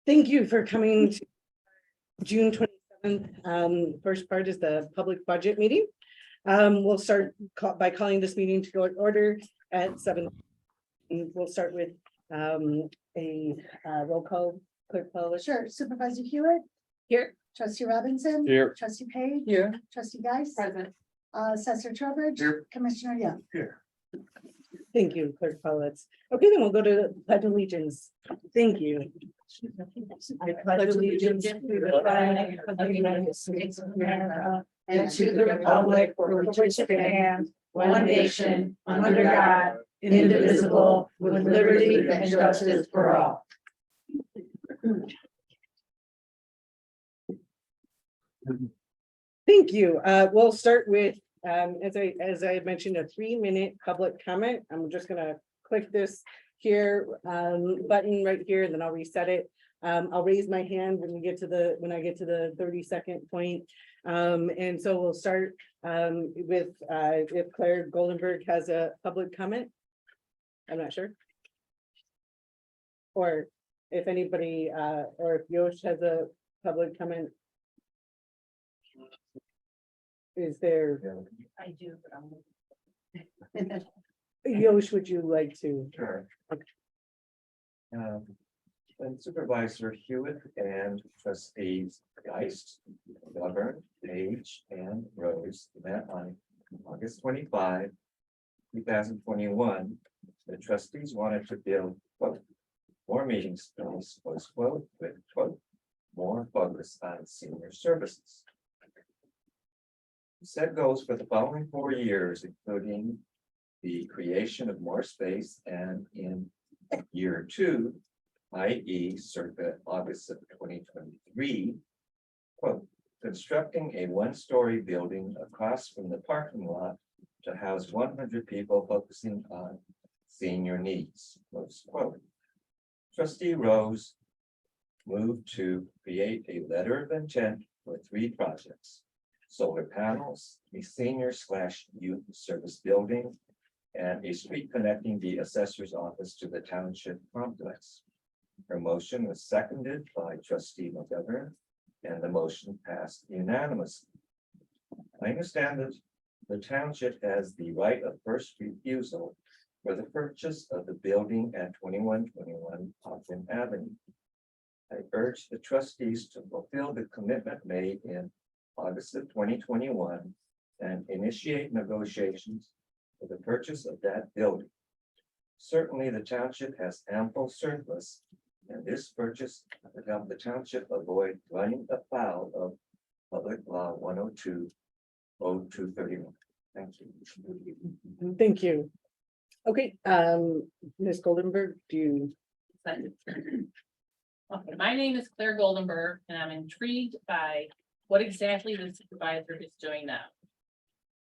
Thank you for coming to June 27th. First part is the public budget meeting. We'll start by calling this meeting to go to order at 7. We'll start with a roll call. Clerk Paula. Sure. Supervisor Hewitt, Here. Trustee Robinson. Here. Trustee Page. Here. Trustee Geis. Present. Assessor Trowbridge. Here. Commissioner Young. Here. Thank you, Clerk Paulitz. Okay, then we'll go to pledge allegiance. Thank you. I pledge allegiance to the flag of the United States of America and to the republic for which it stands, one nation, under God, indivisible, with liberty and justice for all. Thank you. We'll start with, as I had mentioned, a 3-minute public comment. I'm just gonna click this here button right here, and then I'll reset it. I'll raise my hand when I get to the 30-second point. And so we'll start with if Claire Goldenberg has a public comment. I'm not sure. Or if anybody, or if Yosh has a public comment. Is there? I do, but Yosh, would you like to? Sure. And Supervisor Hewitt and Trustees Geist, Govern, Page, and Rose met on August 25, 2021. The trustees wanted to build, quote, more meeting space, was quote, with quote, more focus on senior services. Set goals for the following 4 years, including the creation of more space, and in year 2, i.e. circa August of 2023, quote, constructing a 1-story building across from the parking lot to house 100 people focusing on senior needs, close quote. Trustee Rose moved to create a letter of intent for 3 projects: solar panels, a senior/youth service building, and a street connecting the assessor's office to the township complex. Her motion was seconded by Trustee McGovern, and the motion passed unanimously. I understand that the township has the right of first refusal for the purchase of the building at 2121 Ogden Avenue. I urge the trustees to fulfill the commitment made in August of 2021 and initiate negotiations for the purchase of that building. Certainly, the township has ample surplus, and this purchase would help the township avoid running afoul of Public Law 102/0231. Thank you. Thank you. Okay, Ms. Goldenberg, do you? Okay, my name is Claire Goldenberg, and I'm intrigued by what exactly the supervisor is doing now.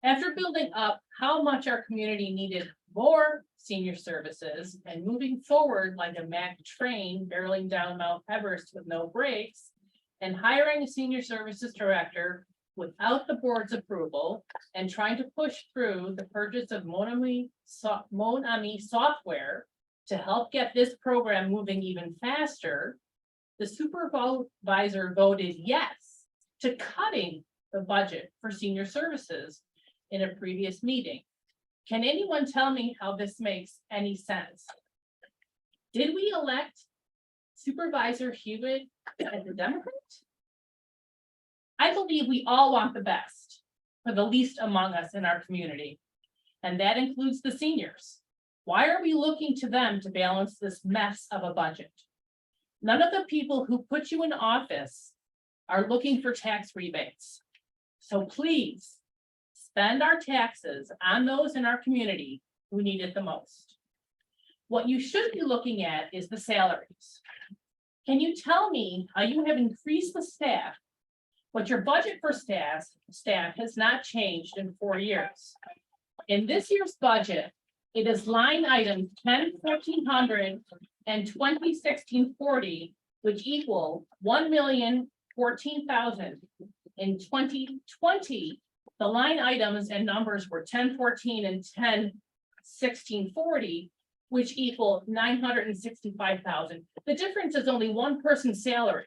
After building up how much our community needed more senior services and moving forward like a Mack train barreling down Mount Everest with no brakes, and hiring a senior services director without the board's approval, and trying to push through the purchase of Monami software to help get this program moving even faster, the supervisor voted yes to cutting the budget for senior services in a previous meeting. Can anyone tell me how this makes any sense? Did we elect Supervisor Hewitt as a Democrat? I believe we all want the best for the least among us in our community, and that includes the seniors. Why are we looking to them to balance this mess of a budget? None of the people who put you in office are looking for tax rebates. So please spend our taxes on those in our community who need it the most. What you should be looking at is the salaries. Can you tell me how you have increased the staff, but your budget for staff has not changed in 4 years? In this year's budget, it is line item 10-1400 and 20-1640, which equal $1,014,000. In 2020, the line items and numbers were 10-14 and 10-1640, which equal $965,000. The difference is only one person's salary.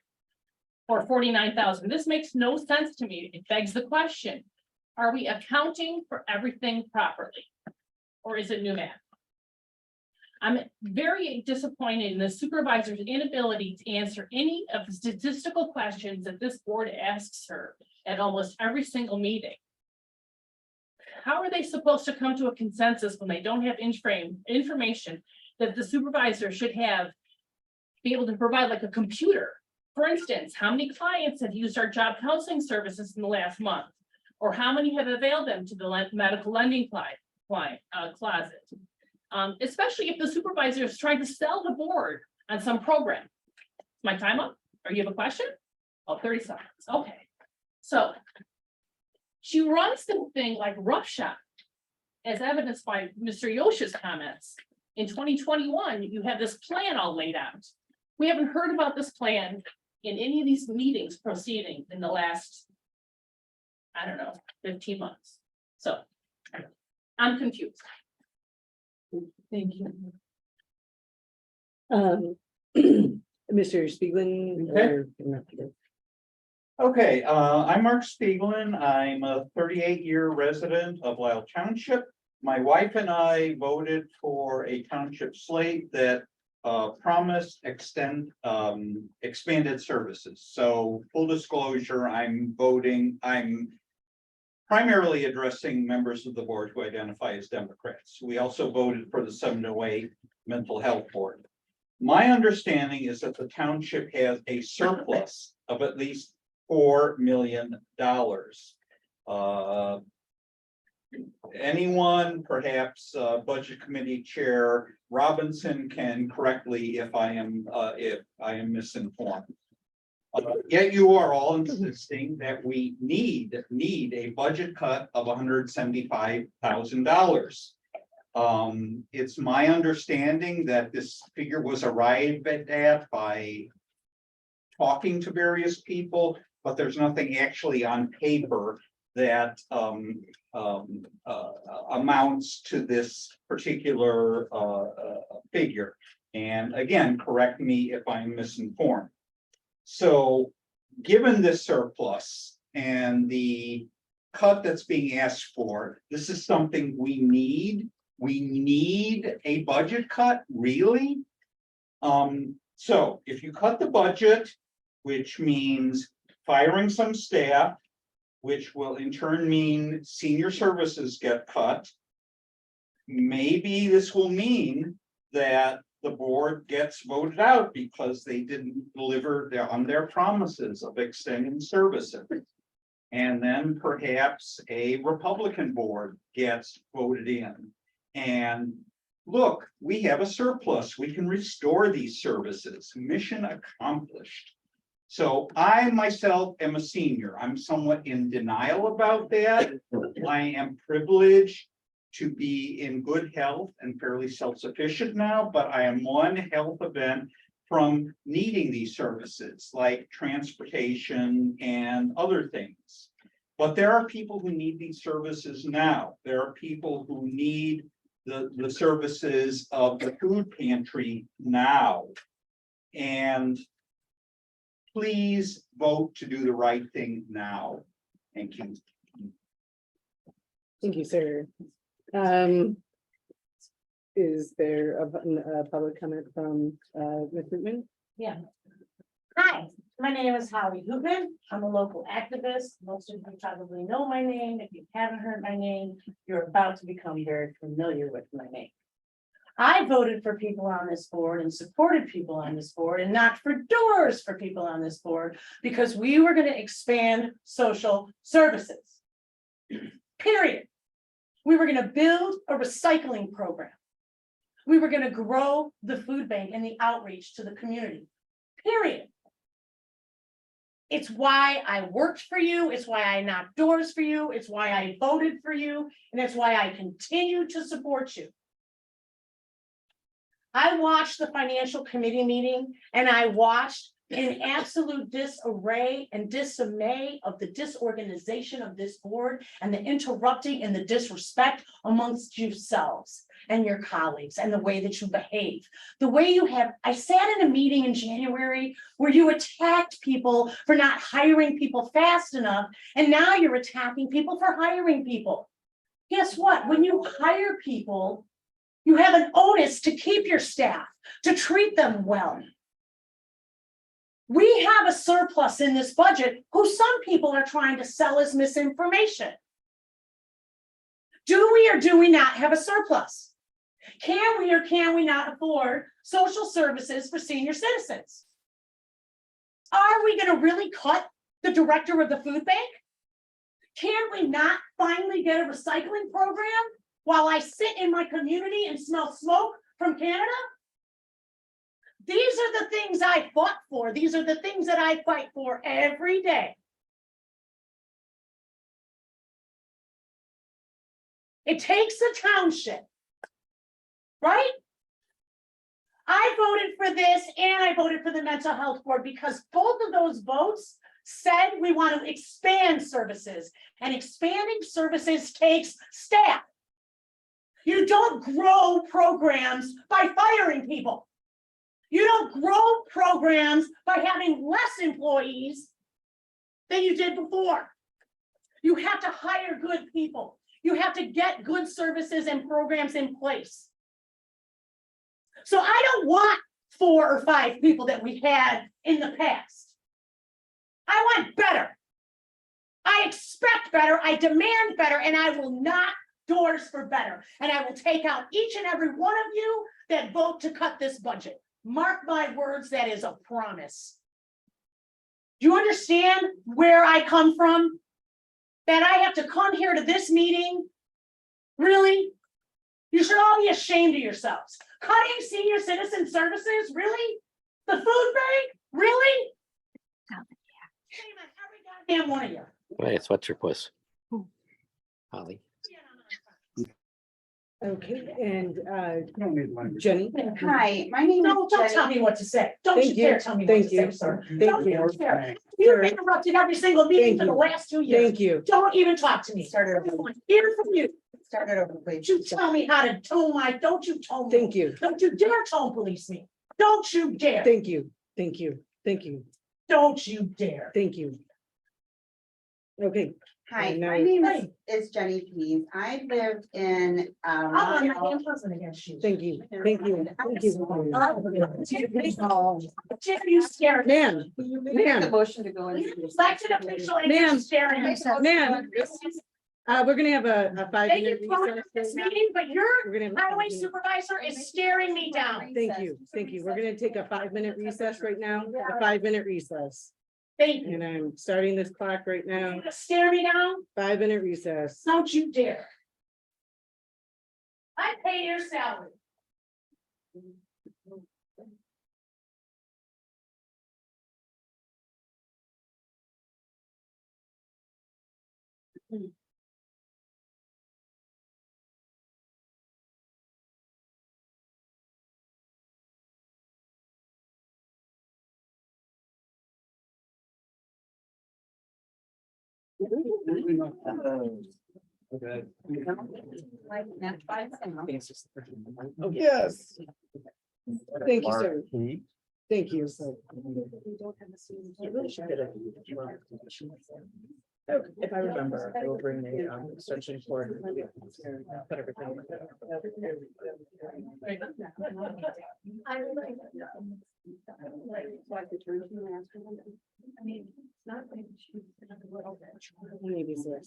Or $49,000. This makes no sense to me. It begs the question, are we accounting for everything properly? Or is it new math? I'm very disappointed in the supervisor's inability to answer any of the statistical questions that this board asks her at almost every single meeting. How are they supposed to come to a consensus when they don't have information that the supervisor should have, be able to provide, like a computer? For instance, how many clients have used our job counseling services in the last month? Or how many have availed them to the medical lending closet? Especially if the supervisor is trying to sell the board on some program. Is my time up? Or you have a question? Oh, 30 seconds. Okay. So she runs the thing like roughshod, as evidenced by Mr. Yosha's comments. In 2021, you have this plan all laid out. We haven't heard about this plan in any of these meetings proceeding in the last, I don't know, 15 months. So I'm confused. Thank you. Mr. Spiegelman. Okay. Okay, I'm Mark Spiegelman. I'm a 38-year resident of Lisle Township. My wife and I voted for a township slate that promised expanded services. So full disclosure, I'm primarily addressing members of the board who identify as Democrats. We also voted for the 708 mental health board. My understanding is that the township has a surplus of at least $4 million. Anyone, perhaps Budget Committee Chair Robinson, can correct me if I am misinformed. Yet you are all insisting that we need a budget cut of $175,000. It's my understanding that this figure was arrived at by talking to various people, but there's nothing actually on paper that amounts to this particular figure. And again, correct me if I'm misinformed. So given this surplus and the cut that's being asked for, this is something we need. We need a budget cut, really? So if you cut the budget, which means firing some staff, which will in turn mean senior services get cut, maybe this will mean that the board gets voted out because they didn't deliver on their promises of extending services. And then perhaps a Republican board gets voted in. And look, we have a surplus. We can restore these services. Mission accomplished. So I myself am a senior. I'm somewhat in denial about that. I am privileged to be in good health and fairly self-sufficient now, but I am one health event from needing these services like transportation and other things. But there are people who need these services now. There are people who need the services of the food pantry now. And please vote to do the right thing now. Thank you. Thank you, sir. Is there a public comment from Ms. Whitman? Yeah. Hi, my name is Holly Hoopin. I'm a local activist. Most of you probably know my name. If you haven't heard my name, you're about to become very familiar with my name. I voted for people on this board and supported people on this board and knocked for doors for people on this board because we were going to expand social services. Period. We were going to build a recycling program. We were going to grow the food bank and the outreach to the community. Period. It's why I worked for you. It's why I knocked doors for you. It's why I voted for you. And it's why I continue to support you. I watched the financial committee meeting and I watched in absolute disarray and dismay of the disorganization of this board and the interrupting and the disrespect amongst yourselves and your colleagues and the way that you behave. The way you have, I sat in a meeting in January where you attacked people for not hiring people fast enough, and now you're attacking people for hiring people. Guess what? When you hire people, you have an onus to keep your staff, to treat them well. We have a surplus in this budget who some people are trying to sell as misinformation. Do we or do we not have a surplus? Can we or can we not afford social services for senior citizens? Are we going to really cut the director of the food bank? Can we not finally get a recycling program while I sit in my community and smell smoke from Canada? These are the things I fought for. These are the things that I fight for every day. It takes a township, right? I voted for this and I voted for the mental health board because both of those votes said we want to expand services, and expanding services takes staff. You don't grow programs by firing people. You don't grow programs by having less employees than you did before. You have to hire good people. You have to get good services and programs in place. So I don't want 4 or 5 people that we had in the past. I want better. I expect better. I demand better, and I will knock doors for better. And I will take out each and every one of you that vote to cut this budget. Mark my words, that is a promise. Do you understand where I come from? That I have to come here to this meeting? Really? You should all be ashamed of yourselves. Cutting senior citizen services? Really? The food bank? Really? Shame on every goddamn one of you. Wait, what's your puss? Holly. Okay, and Jenny? Hi, my name is Don't tell Jenny. me what to say. Don't Thank you dare you. tell me what Thank to say, you. sir. Thank Don't you. you dare. You've interrupted every single meeting Thank for the you. last 2 years. Thank you. Don't even talk to me. Start it I over. want to hear from you. Start it over, please. Don't you tell me how to tone my, don't you tone. Thank you. Don't you dare tone police me. Don't you dare. Thank you. Thank you. Thank you. Don't you dare. Thank you. Okay, Hi, And my now- name Hey. is Jenny Pease. I live in, I'm on my damn husband against you. thank you. Thank you. Thank you. You scared me. Ma'am, ma'am, motion to go into. Elected official and Ma'am. you're staring at me. ma'am, we're gonna have a Thank 5-minute you for recess. this right now. meeting, but your We're gonna have a highway 5-minute supervisor is staring me down. Thank you, thank you. We're gonna take a 5-minute recess right now, a 5-minute recess. Thank you. And I'm starting this clock right You now, gonna stare me down? 5-minute recess. Don't you dare. I pay your salary. Oh, yes. Thank you, sir. Thank you. If I remember, I will bring the extension cord. Put everything. Maybe so.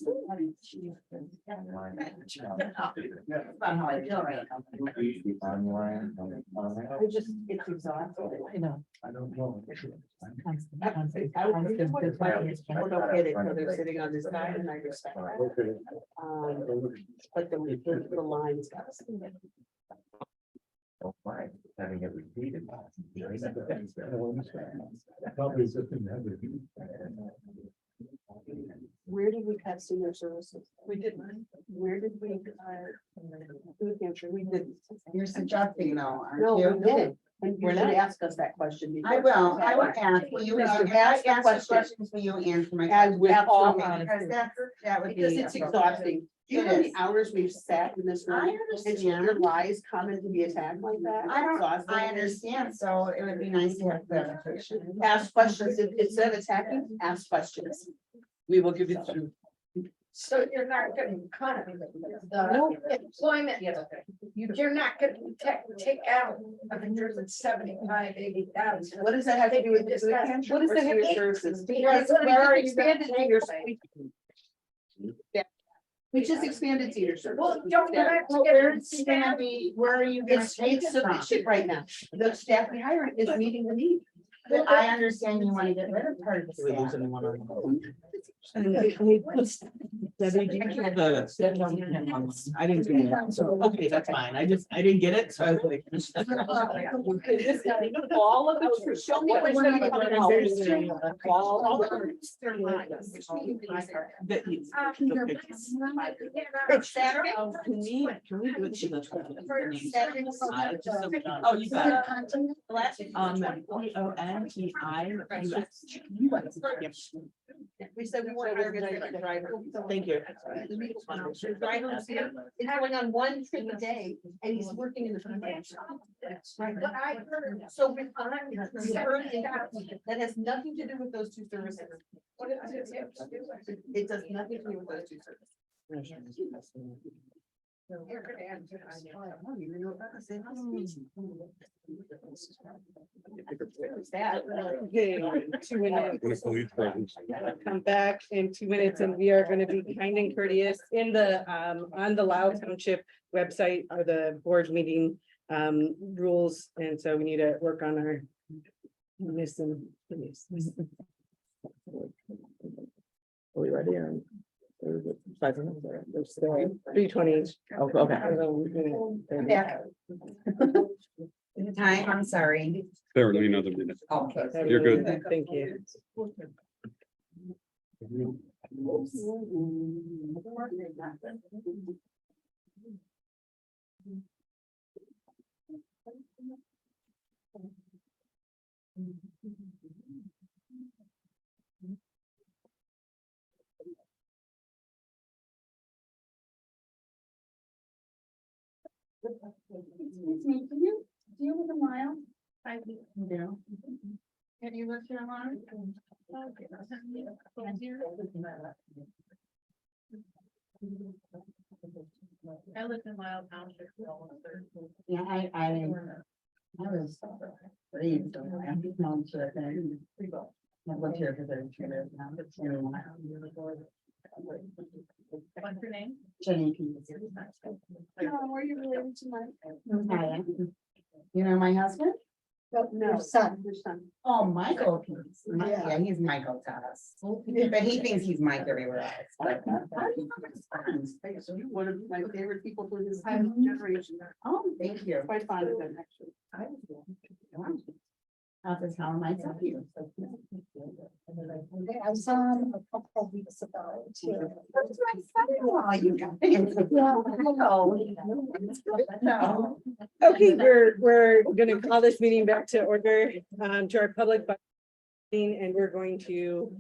About how I feel right now. Online. I just, it's exhausting. I know. I don't know. They're sitting on this side and I respect that. But the lines. Don't mind having it repeated. Where did we cut senior services? We didn't. Where did we? Food pantry, we didn't. You're suggesting though, aren't you? No, we didn't. And you should ask us that question. I will ask, will you ask the questions, will you answer my And questions? with all Absolutely, because honesty. that would be. Because it's exhausting. Do you know how many hours we've sat in this room? I And your understand, lies coming to be attacked like that? I don't, Exhausting. I understand, so it would be nice to have clarification. Ask questions. Instead of attacking, ask questions. We will give you the truth. So you're not gonna kind of the employment, you're not gonna take out 175, 80,000. What does that have to do with the food pantry? What is the senior services? Where are you expanded senior services? We just expanded senior services. Well, don't you have to Well, get where it it's gonna be, where are you gonna It's take it from? sufficient right now. The staff we hired is meeting the need. But I understand you wanna get rid of part of the We staff. lose anyone on? I didn't get it, so, okay, that's fine, I didn't get it, so I was like. All of those, show me what's gonna be coming out. All of them. It's Saturday? Oh, can we do it to the? Saturday. Oh, you got it. Last- PONTIUS. We said we want to get a driver. Thank you. The driver is going on one trip a day and he's working in the food pantry. But I heard. So we're on, that has nothing to do with those two services. What does it have to do with it? It does nothing to do with those two services. You're gonna answer this. Okay, 2 minutes. Come back in 2 minutes and we are gonna be kind and courteous in the, on the Lisle Township website are the board meeting rules, and so we need to work on our missing. Are we ready? 5 minutes? 3:20. Oh, okay. Yeah. Time, I'm sorry. There will be another minute. Okay. You're good. Thank you. Excuse me, do you live in Lisle? I do. Have you lived here long? I lived in Lisle Township for almost 30 years. Yeah, I was raised on Lisle Township and I've lived here for 32 years now. It's really wild. What's your name? Jenny Pease. Were you related to my? Hi. You know my husband? No, son, your son. Oh, Michael Pease. Yeah. Yeah, he's Michael to us. But he thinks he's Mike everywhere else. But- So you're one of my favorite people for this generation. Oh, thank you. Quite fond of them, actually. How's this, how am I telling you? I saw him a couple of weeks ago too. That's my son-in-law, you guys. No. Okay, we're gonna call this meeting back to order, to our public meeting, and we're going to,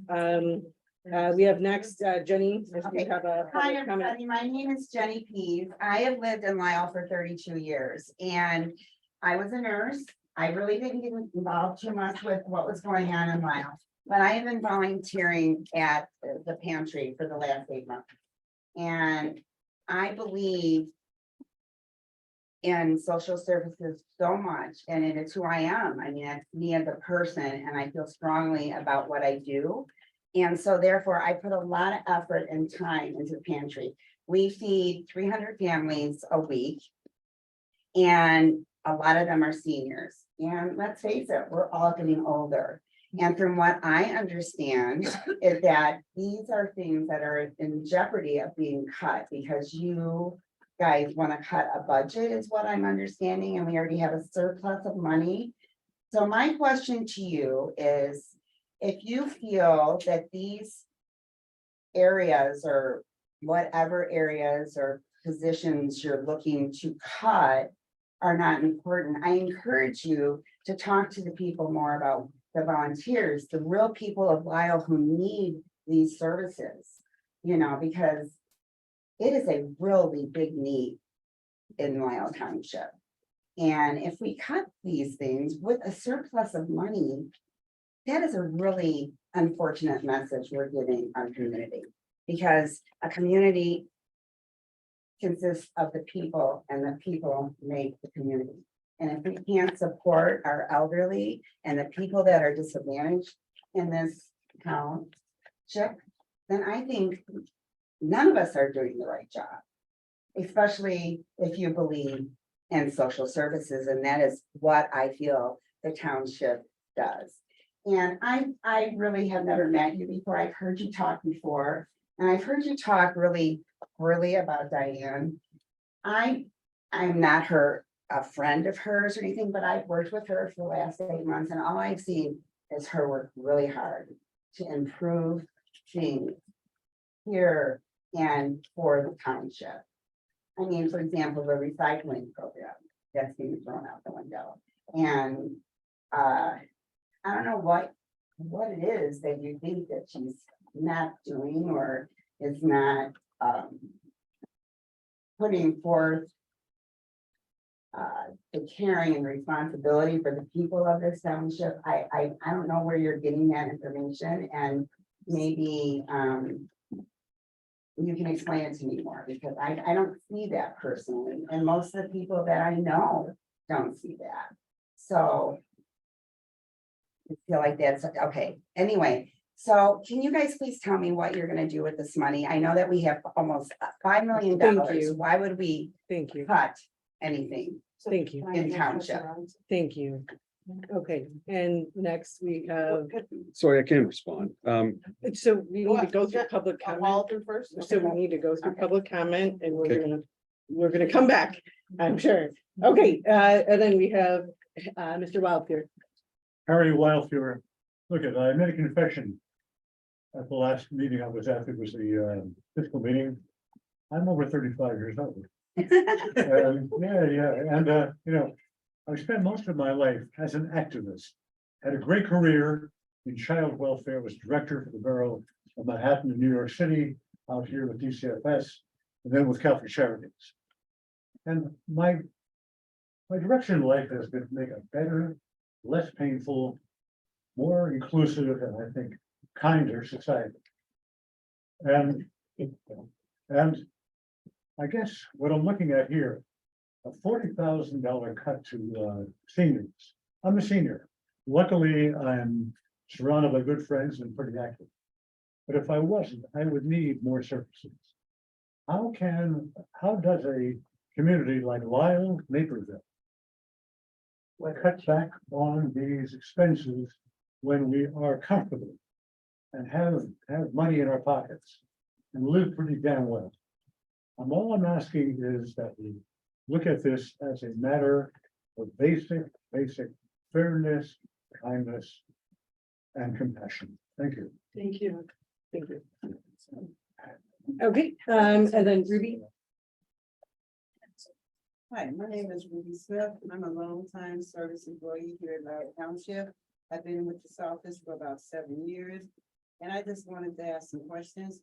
we have next, Jenny, if you have a Hi, public comment. everybody. My name is Jenny Pease. I have lived in Lisle for 32 years and I was a nurse. I really didn't get involved too much with what was going on in Lisle, but I have been volunteering at the pantry for the last 8 months. And I believe in social services so much, and it is who I am. I mean, it's me as a person, and I feel strongly about what I do. And so therefore, I put a lot of effort and time into the pantry. We feed 300 families a week. And a lot of them are seniors. And let's face it, we're all getting older. And from what I understand is that these are things that are in jeopardy of being cut because you guys want to cut a budget is what I'm understanding, and we already have a surplus of money. So my question to you is, if you feel that these areas or whatever areas or positions you're looking to cut are not important. I encourage you to talk to the people more about the volunteers, the real people of Lisle who need these services. You know, because it is a really big need in Lisle Township. And if we cut these things with a surplus of money, that is a really unfortunate message we're giving our community. Because a community consists of the people and the people make the community. And if we can't support our elderly and the people that are disadvantaged in this township, then I think none of us are doing the right job. Especially if you believe in social services, and that is what I feel the township does. And I really have never met you before. I've heard you talk before, and I've heard you talk really about Diane. I'm not a friend of hers or anything, but I've worked with her for the last 8 months, and all I've seen is her work really hard to improve things here and for the township. I mean, for example, the recycling program that's being thrown out the window. And I don't know what it is that you think that she's not doing or is not putting forth the caring and responsibility for the people of this township. I don't know where you're getting that information, and maybe you can explain it to me more, because I don't see that personally, and most of the people that I know don't see that. So I feel like that's okay. Anyway, so can you guys please tell me what you're gonna do with this money? I know that we have almost $5 million. Thank you. Why would we Thank you. cut anything Thank you. in township? Thank you. Okay, and next we have, Sorry, I can't respond. so we need to go through public comment. first. So we need to go through Okay. public comment, and Okay. we're gonna come back, I'm sure. Okay, and then we have Mr. Wildfire. Harry Wildfire, look, I made a confession at the last meeting I was at. It was the fiscal meeting. I'm over 35 years old. Yeah, and you know, I spent most of my life as an activist. Had a great career in child welfare, was director for the borough of Manhattan in New York City, out here with DCFS, and then with Catholic Charities. And my direction in life has been to make a better, less painful, more inclusive, and I think kinder society. And I guess what I'm looking at here, a $40,000 cut to seniors. I'm a senior. Luckily, I'm surrounded by good friends and pretty active. But if I wasn't, I would need more services. How does a community like Lisle, Naperville cut back on these expenses when we are comfortable and have money in our pockets and live pretty damn well? All I'm asking is that we look at this as a matter of basic fairness, kindness, and compassion. Thank you. Thank you. Thank you. Okay, and then Ruby. Hi, my name is Ruby Smith. I'm a longtime service employee here at Lisle Township. I've been with this office for about 7 years, and I just wanted to ask some questions.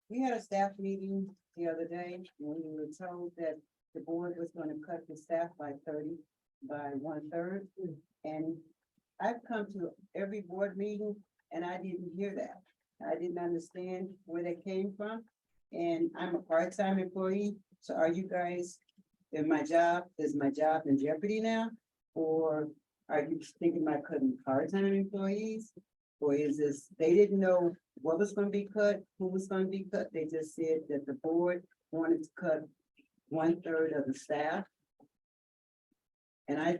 We had a staff meeting the other day, when we were told that the board was going to cut the staff by 1/3. And I've come to every board meeting, and I didn't hear that. I didn't understand where that came from. And I'm a part-time employee, so are you guys, is my job in jeopardy now? Or are you thinking about cutting part-time employees? Or is this, they didn't know what was gonna be cut, who was gonna be cut? They just said that the board wanted to cut 1/3 of the staff. And I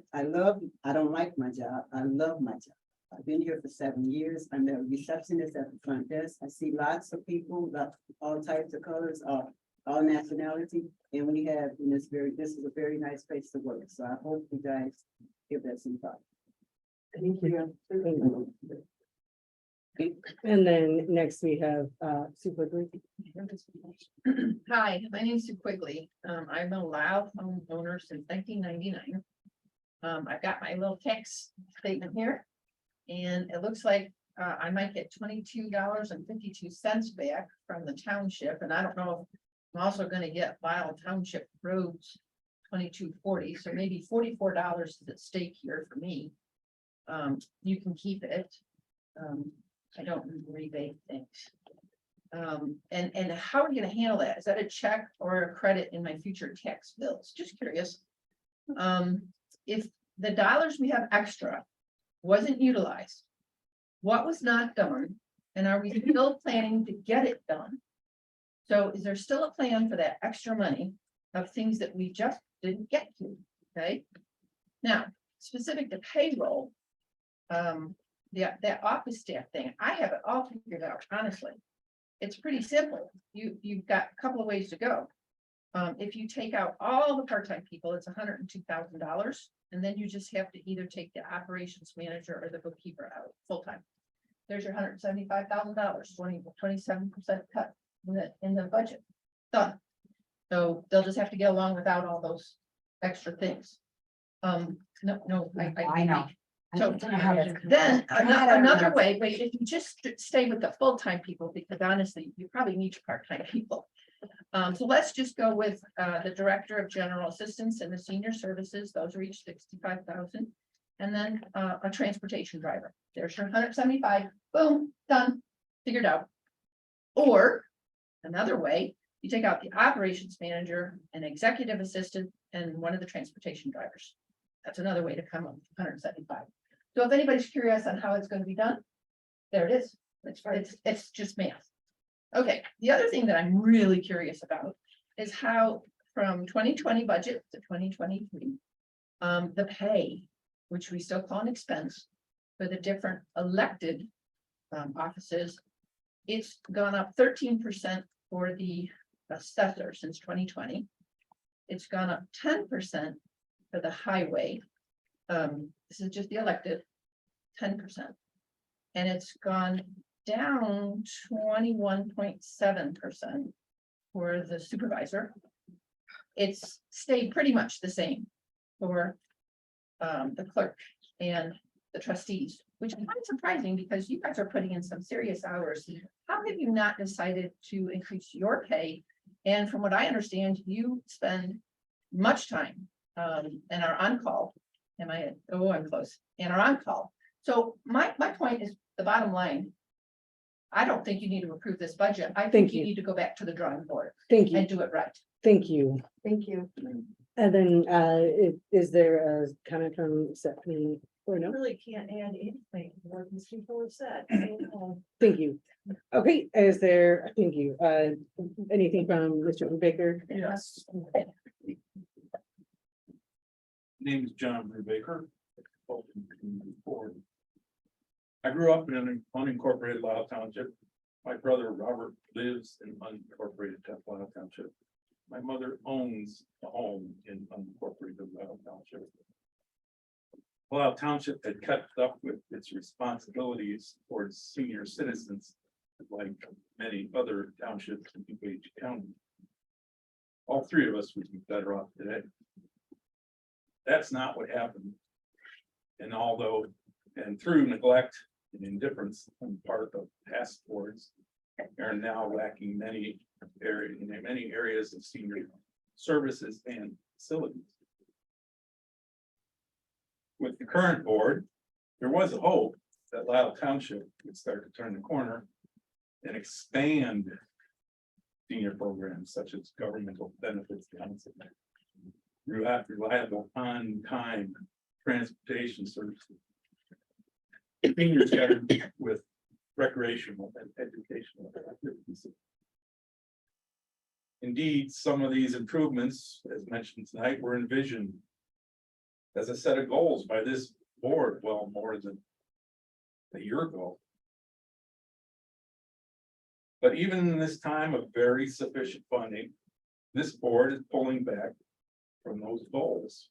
don't like my job. I love my job. I've been here for 7 years. I'm a receptionist at the front desk. I see lots of people, all types of colors, all nationality. And this is a very nice place to work. So I hope you guys give that some thought. Thank you. And then next we have Super Group. Hi, my name is Sue Quigley. I'm a Lisle homeowner since 1999. I've got my little tax statement here. And it looks like I might get $22.52 back from the township, and I don't know if I'm also gonna get Lisle Township roads $22.40, so maybe $44 is at stake here for me. You can keep it. I don't rebate things. And how are we gonna handle that? Is that a check or a credit in my future tax bills? Just curious. If the dollars we have extra wasn't utilized, what was not done, and are we still planning to get it done? So is there still a plan for that extra money of things that we just didn't get to? Okay. Now, specific to payroll, that office staff thing, I have it all figured out, honestly. It's pretty simple. You've got a couple of ways to go. If you take out all the part-time people, it's $102,000. And then you just have to either take the operations manager or the bookkeeper out full-time. There's your $175,000, 27% cut in the budget. Done. So they'll just have to get along without all those extra things. No, I know. So then another way, wait, if you just stay with the full-time people, because honestly, you probably need your part-time people. So let's just go with the Director of General Assistance and the Senior Services, those are each 65,000. And then a transportation driver, there's your 175, boom, done, figured out. Or another way, you take out the operations manager, an executive assistant, and one of the transportation drivers. That's another way to come up with 175. So if anybody's curious on how it's going to be done, there it is. It's just math. Okay, the other thing that I'm really curious about is how from 2020 budget to 2023, the pay, which we still call an expense, for the different elected offices, it's gone up 13% for the assessor since 2020. It's gone up 10% for the highway. This is just the elected, 10%. And it's gone down 21.7% for the supervisor. It's stayed pretty much the same for the clerk and the trustees, which is quite surprising because you guys are putting in some serious hours. How have you not decided to increase your pay? And from what I understand, you spend much time and are on call. I'm close, and are on call. So my point is the bottom line. I don't think you need to approve this budget. I think you need to go back to the drawing board Thank you. and do it right. Thank you. Thank you. And then is there a comment from Stephanie or no? Really can't add anything more than people have said. Thank you. Okay, is there, thank you. Anything from Mr. Baker? Yes. Name is John Brubaker. I grew up in an unincorporated Lisle Township. My brother Robert lives in unincorporated Lisle Township. My mother owns a home in unincorporated Lisle Township. Lisle Township had kept up with its responsibilities towards senior citizens, like many other townships in DuPage County. All three of us would be better off today. That's not what happened. And through neglect and indifference on the part of past boards, are now lacking many areas of senior services and facilities. With the current board, there was a hope that Lisle Township would start to turn the corner and expand senior programs such as governmental benefits, reliable on-time transportation services, seniors with recreational and educational activities. Indeed, some of these improvements, as mentioned tonight, were envisioned as a set of goals by this board well more than a year ago. But even in this time of very sufficient funding, this board is pulling back from those goals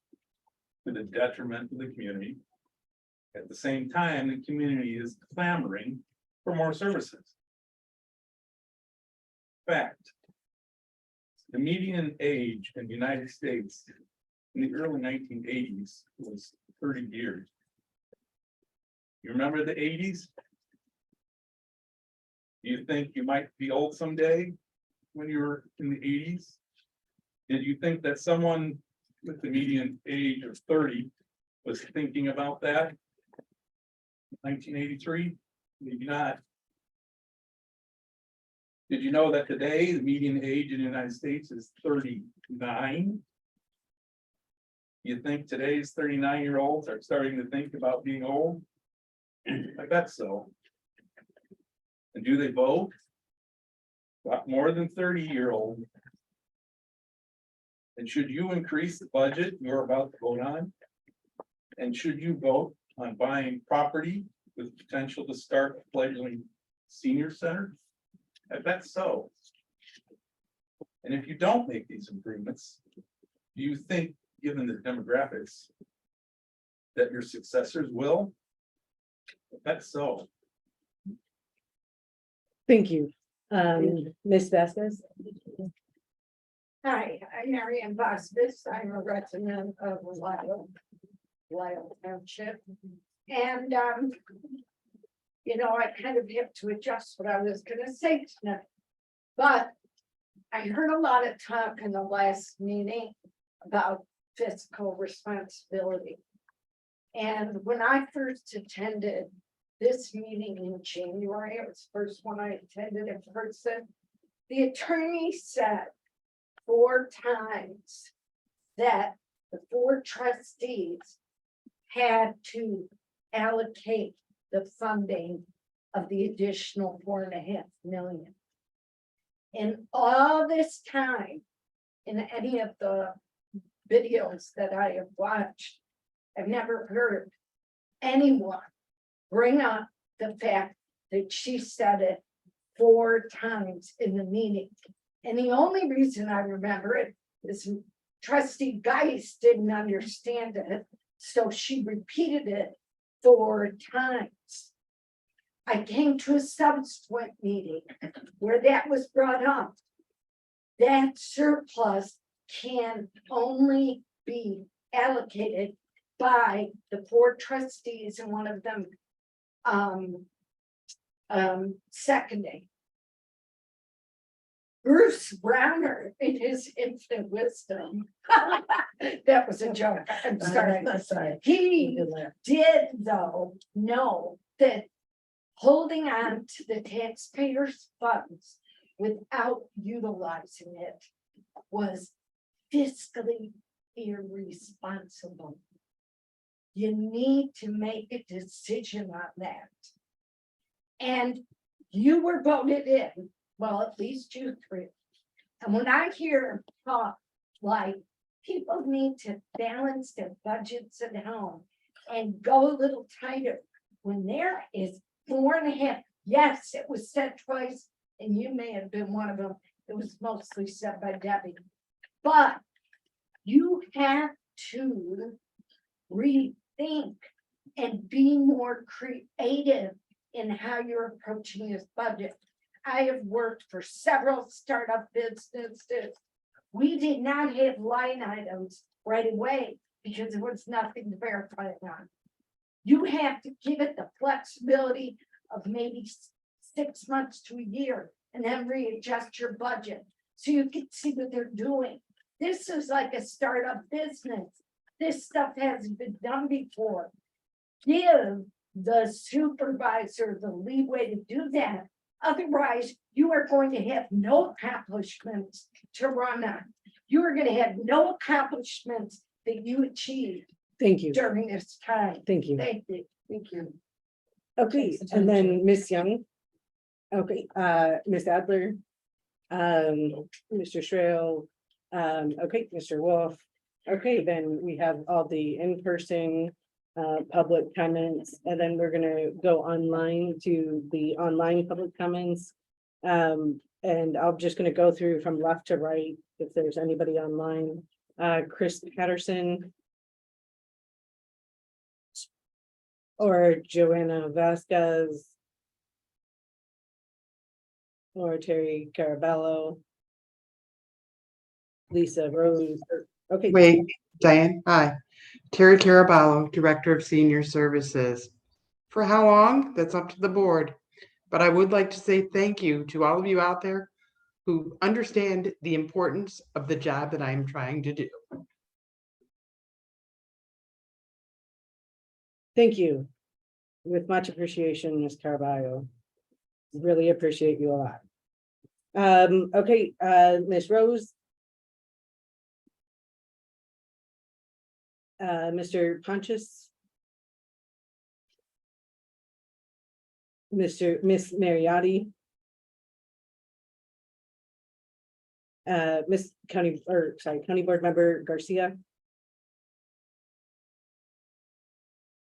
to the detriment of the community. At the same time, the community is clamoring for more services. Fact. The median age in the United States in the early 1980s was 30 years. You remember the 80s? Do you think you might be old someday when you were in the 80s? Did you think that someone with the median age of 30 was thinking about that? 1983? Maybe not. Did you know that today the median age in the United States is 39? You think today's 39-year-olds are starting to think about being old? I bet so. And do they vote? Got more than 30-year-old. And should you increase the budget you're about to vote on? And should you vote on buying property with potential to start a fledgling senior center? I bet so. And if you don't make these improvements, do you think, given the demographics, that your successors will? I bet so. Thank you. Ms. Vasquez? Hi, I'm Marianne Vasquez. I'm a resident of Lisle Township. And, you know, I kind of have to adjust what I was gonna say tonight. But I heard a lot of talk in the last meeting about fiscal responsibility. And when I first attended this meeting in January, it was the first one I attended in person, the attorney said 4 times that the 4 trustees had to allocate the funding of the additional 4.5 million. In all this time, in any of the videos that I have watched, I've never heard anyone bring up the fact that she said it 4 times in the meeting. And the only reason I remember it is trustee Geis didn't understand it, so she repeated it 4 times. I came to a subsequent meeting where that was brought up. That surplus can only be allocated by the 4 trustees and one of them seconding. Bruce Browner, in his infinite wisdom, that was a joke, I'm sorry. He did though know that holding on to the taxpayers' funds without utilizing it was fiscally irresponsible. You need to make a decision on that. And you were voted in, well, at least you 3. And when I hear talk like people need to balance their budgets at home and go a little tighter, when there is 4.5, yes, it was said twice, and you may have been one of them. It was mostly said by Debbie. But you have to rethink and be more creative in how you're approaching this budget. I have worked for several startup businesses. We did not have line items right away because there was nothing to verify it on. You have to give it the flexibility of maybe 6 months to a year and then readjust your budget so you can see what they're doing. This is like a startup business. This stuff hasn't been done before. Give the supervisor the leeway to do that. Otherwise, you are going to have no accomplishments to run on. You are going to have no accomplishments that you achieved Thank you. during this time. Thank you. Thank you. Thank you. Okay, and then Miss Young. Okay, Miss Adler. Mr. Shrale. Okay, Mr. Wolf. Okay, then we have all the in-person public comments, and then we're gonna go online to the online public comments. And I'm just gonna go through from left to right, if there's anybody online. Chris Patterson. Or Joanna Vasquez. or Terry Carabello. Lisa Rose, okay. Wait, Diane, hi. Terry Caraballo, Director of Senior Services. For how long? That's up to the board. But I would like to say thank you to all of you out there who understand the importance of the job that I'm trying to do. Thank you. With much appreciation, Ms. Carballo. Really appreciate you a lot. Okay, Ms. Rose. Mr. Pontius. Miss Mariotti. County Board Member Garcia.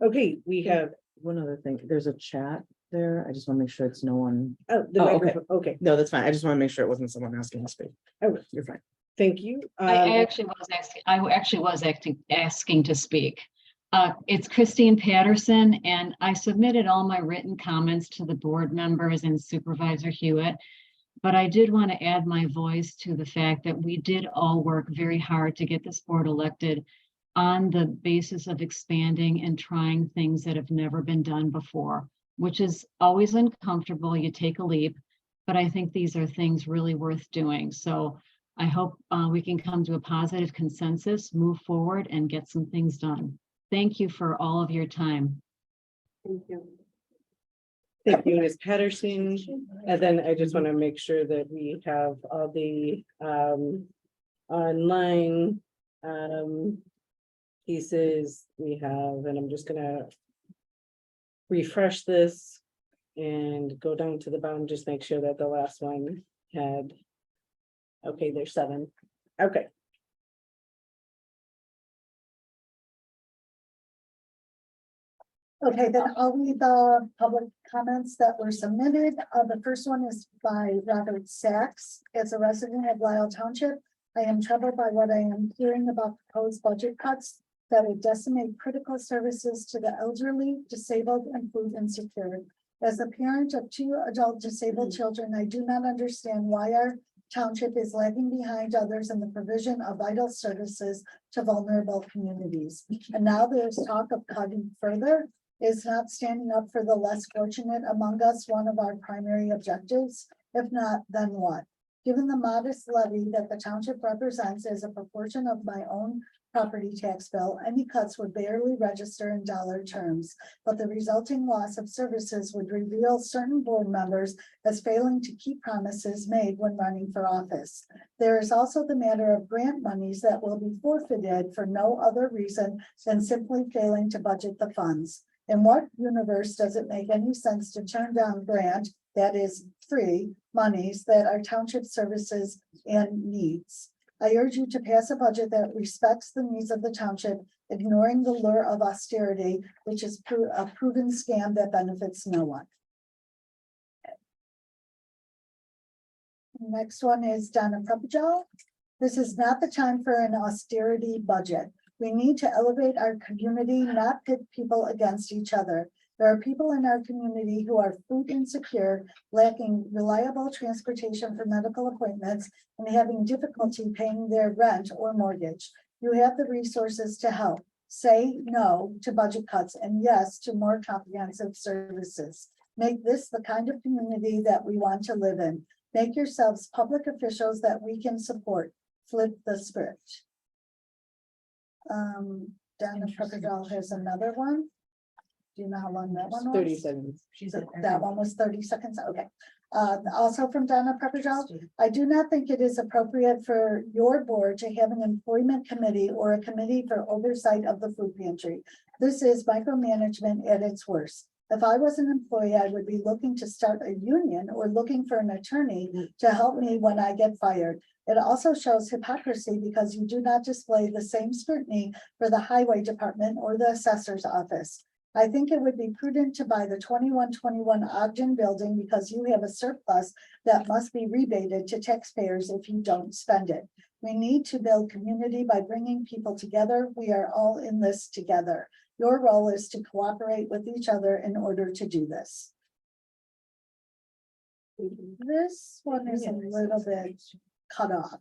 Okay, we have, One other thing, there's a chat there. I just want to make sure it's no one. oh, the Oh, okay. microphone, okay, No, that's fine. I just want to make sure it wasn't someone asking to speak. oh, You're fine. thank you. I actually was asking to speak. It's Christine Patterson, and I submitted all my written comments to the board members and Supervisor Hewitt. But I did want to add my voice to the fact that we did all work very hard to get this board elected on the basis of expanding and trying things that have never been done before, which is always uncomfortable. You take a leap, but I think these are things really worth doing. So I hope we can come to a positive consensus, move forward, and get some things done. Thank you for all of your time. Thank you. Thank you, Ms. Patterson. And then I just want to make sure that we have all the online pieces we have, and I'm just gonna refresh this and go down to the bottom, just make sure that the last one had, okay, there's 7. Okay. Okay, then I'll read the public comments that were submitted. The first one is by Robert Sachs. As a resident of Lisle Township, I am troubled by what I am hearing about proposed budget cuts that would decimate critical services to the elderly, disabled, and food insecure. As a parent of 2 adult disabled children, I do not understand why our township is lagging behind others in the provision of vital services to vulnerable communities. And now there's talk of cutting further. Is not standing up for the less fortunate among us one of our primary objectives? If not, then what? Given the modest levy that the township represents as a proportion of my own property tax bill, any cuts would barely register in dollar terms, but the resulting loss of services would reveal certain board members as failing to keep promises made when running for office. There is also the matter of grant monies that will be forfeited for no other reason than simply failing to budget the funds. In what universe does it make any sense to turn down grant, that is free, monies that our township services and needs? I urge you to pass a budget that respects the needs of the township, ignoring the lure of austerity, which is a proven scam that benefits no one. Next one is Donna Prepajal. This is not the time for an austerity budget. We need to elevate our community, not pit people against each other. There are people in our community who are food insecure, lacking reliable transportation for medical appointments, and having difficulty paying their rent or mortgage. You have the resources to help. Say no to budget cuts and yes to more comprehensive services. Make this the kind of community that we want to live in. Make yourselves public officials that we can support. Flip the script. Donna Prepajal has another one. Do you know how long that one was? 30 seconds. That one was 30 seconds, okay. Also from Donna Prepajal, I do not think it is appropriate for your board to have an employment committee or a committee for oversight of the food pantry. This is micromanagement at its worst. If I was an employee, I would be looking to start a union or looking for an attorney to help me when I get fired. It also shows hypocrisy because you do not display the same scrutiny for the highway department or the assessor's office. I think it would be prudent to buy the 2121 Ogden building because you have a surplus that must be rebated to taxpayers if you don't spend it. We need to build community by bringing people together. We are all in this together. Your role is to cooperate with each other in order to do this. This one is a little bit cut off.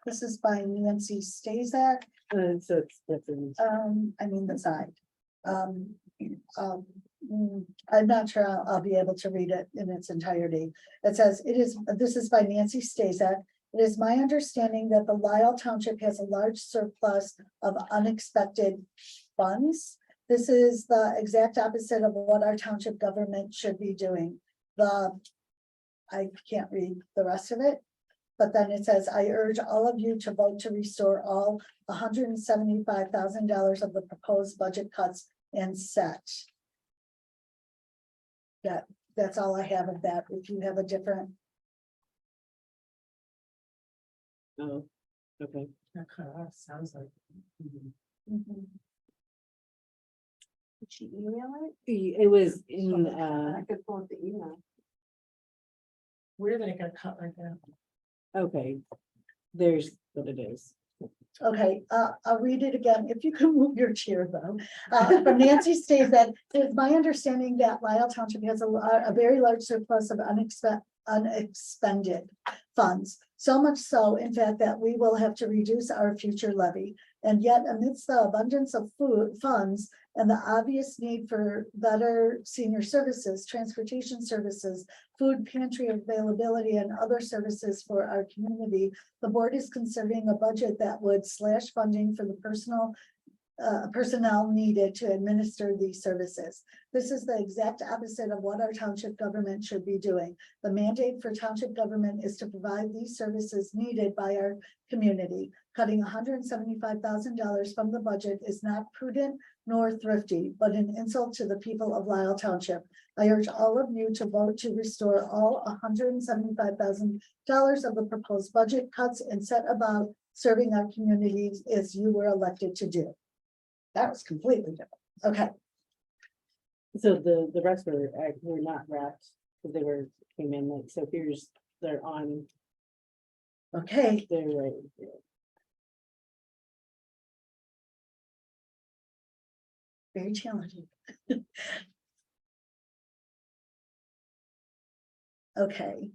This is by Nancy Stazak, So it's different. I mean the side. I'm not sure I'll be able to read it in its entirety. It says, this is by Nancy Stazak. It is my understanding that the Lisle Township has a large surplus of unexpected funds. This is the exact opposite of what our township government should be doing. I can't read the rest of it. But then it says, I urge all of you to vote to restore all $175,000 of the proposed budget cuts and set. That's all I have of that. If you have a different. Oh, okay. Sounds like. Mhm. Did she email it? It was in, I could pull up the email. Where are they gonna cut like that? okay. There's what it is. Okay, I'll read it again. If you can move your chair though. From Nancy states that it is my understanding that Lisle Township has a very large surplus of unexpended funds. So much so, in fact, that we will have to reduce our future levy. And yet amidst the abundance of funds and the obvious need for better senior services, transportation services, food pantry availability, and other services for our community, the board is considering a budget that would slash funding for the personnel needed to administer these services. This is the exact opposite of what our township government should be doing. The mandate for township government is to provide these services needed by our community. Cutting $175,000 from the budget is not prudent nor thrifty, but an insult to the people of Lisle Township. I urge all of you to vote to restore all $175,000 of the proposed budget cuts and set about serving our communities as you were elected to do. That was completely different. Okay, So the rest were not wrapped because they came in like, so they're on, okay. they're right. Very challenging. Okay,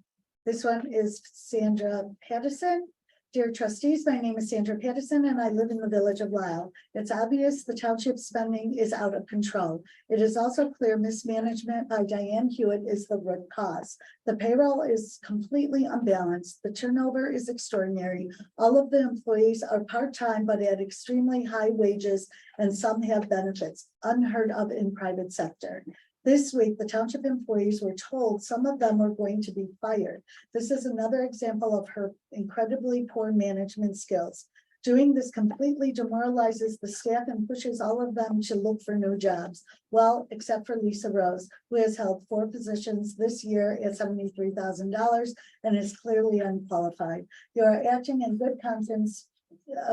this one is Sandra Patterson. Dear trustees, my name is Sandra Patterson and I live in the village of Lisle. It's obvious the township spending is out of control. It is also clear mismanagement by Diane Hewitt is the root cause. The payroll is completely unbalanced. The turnover is extraordinary. All of the employees are part-time but at extremely high wages and some have benefits unheard of in private sector. This week, the township employees were told some of them were going to be fired. This is another example of her incredibly poor management skills. Doing this completely demoralizes the staff and pushes all of them to look for new jobs. Well, except for Lisa Rose, who has held 4 positions this year at $73,000 and is clearly unqualified. You are acting in good conscience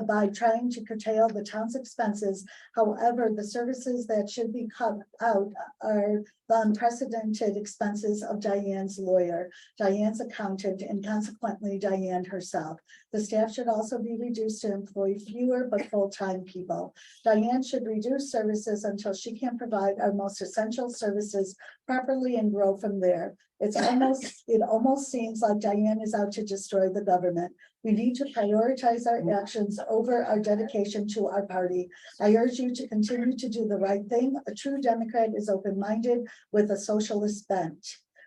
by trying to curtail the town's expenses. However, the services that should be cut out are the unprecedented expenses of Diane's lawyer, Diane's accountant, and consequently Diane herself. The staff should also be reduced to employ fewer but full-time people. Diane should reduce services until she can provide our most essential services properly and grow from there. It almost seems like Diane is out to destroy the government. We need to prioritize our actions over our dedication to our party. I urge you to continue to do the right thing. A true Democrat is open-minded with a socialist bent.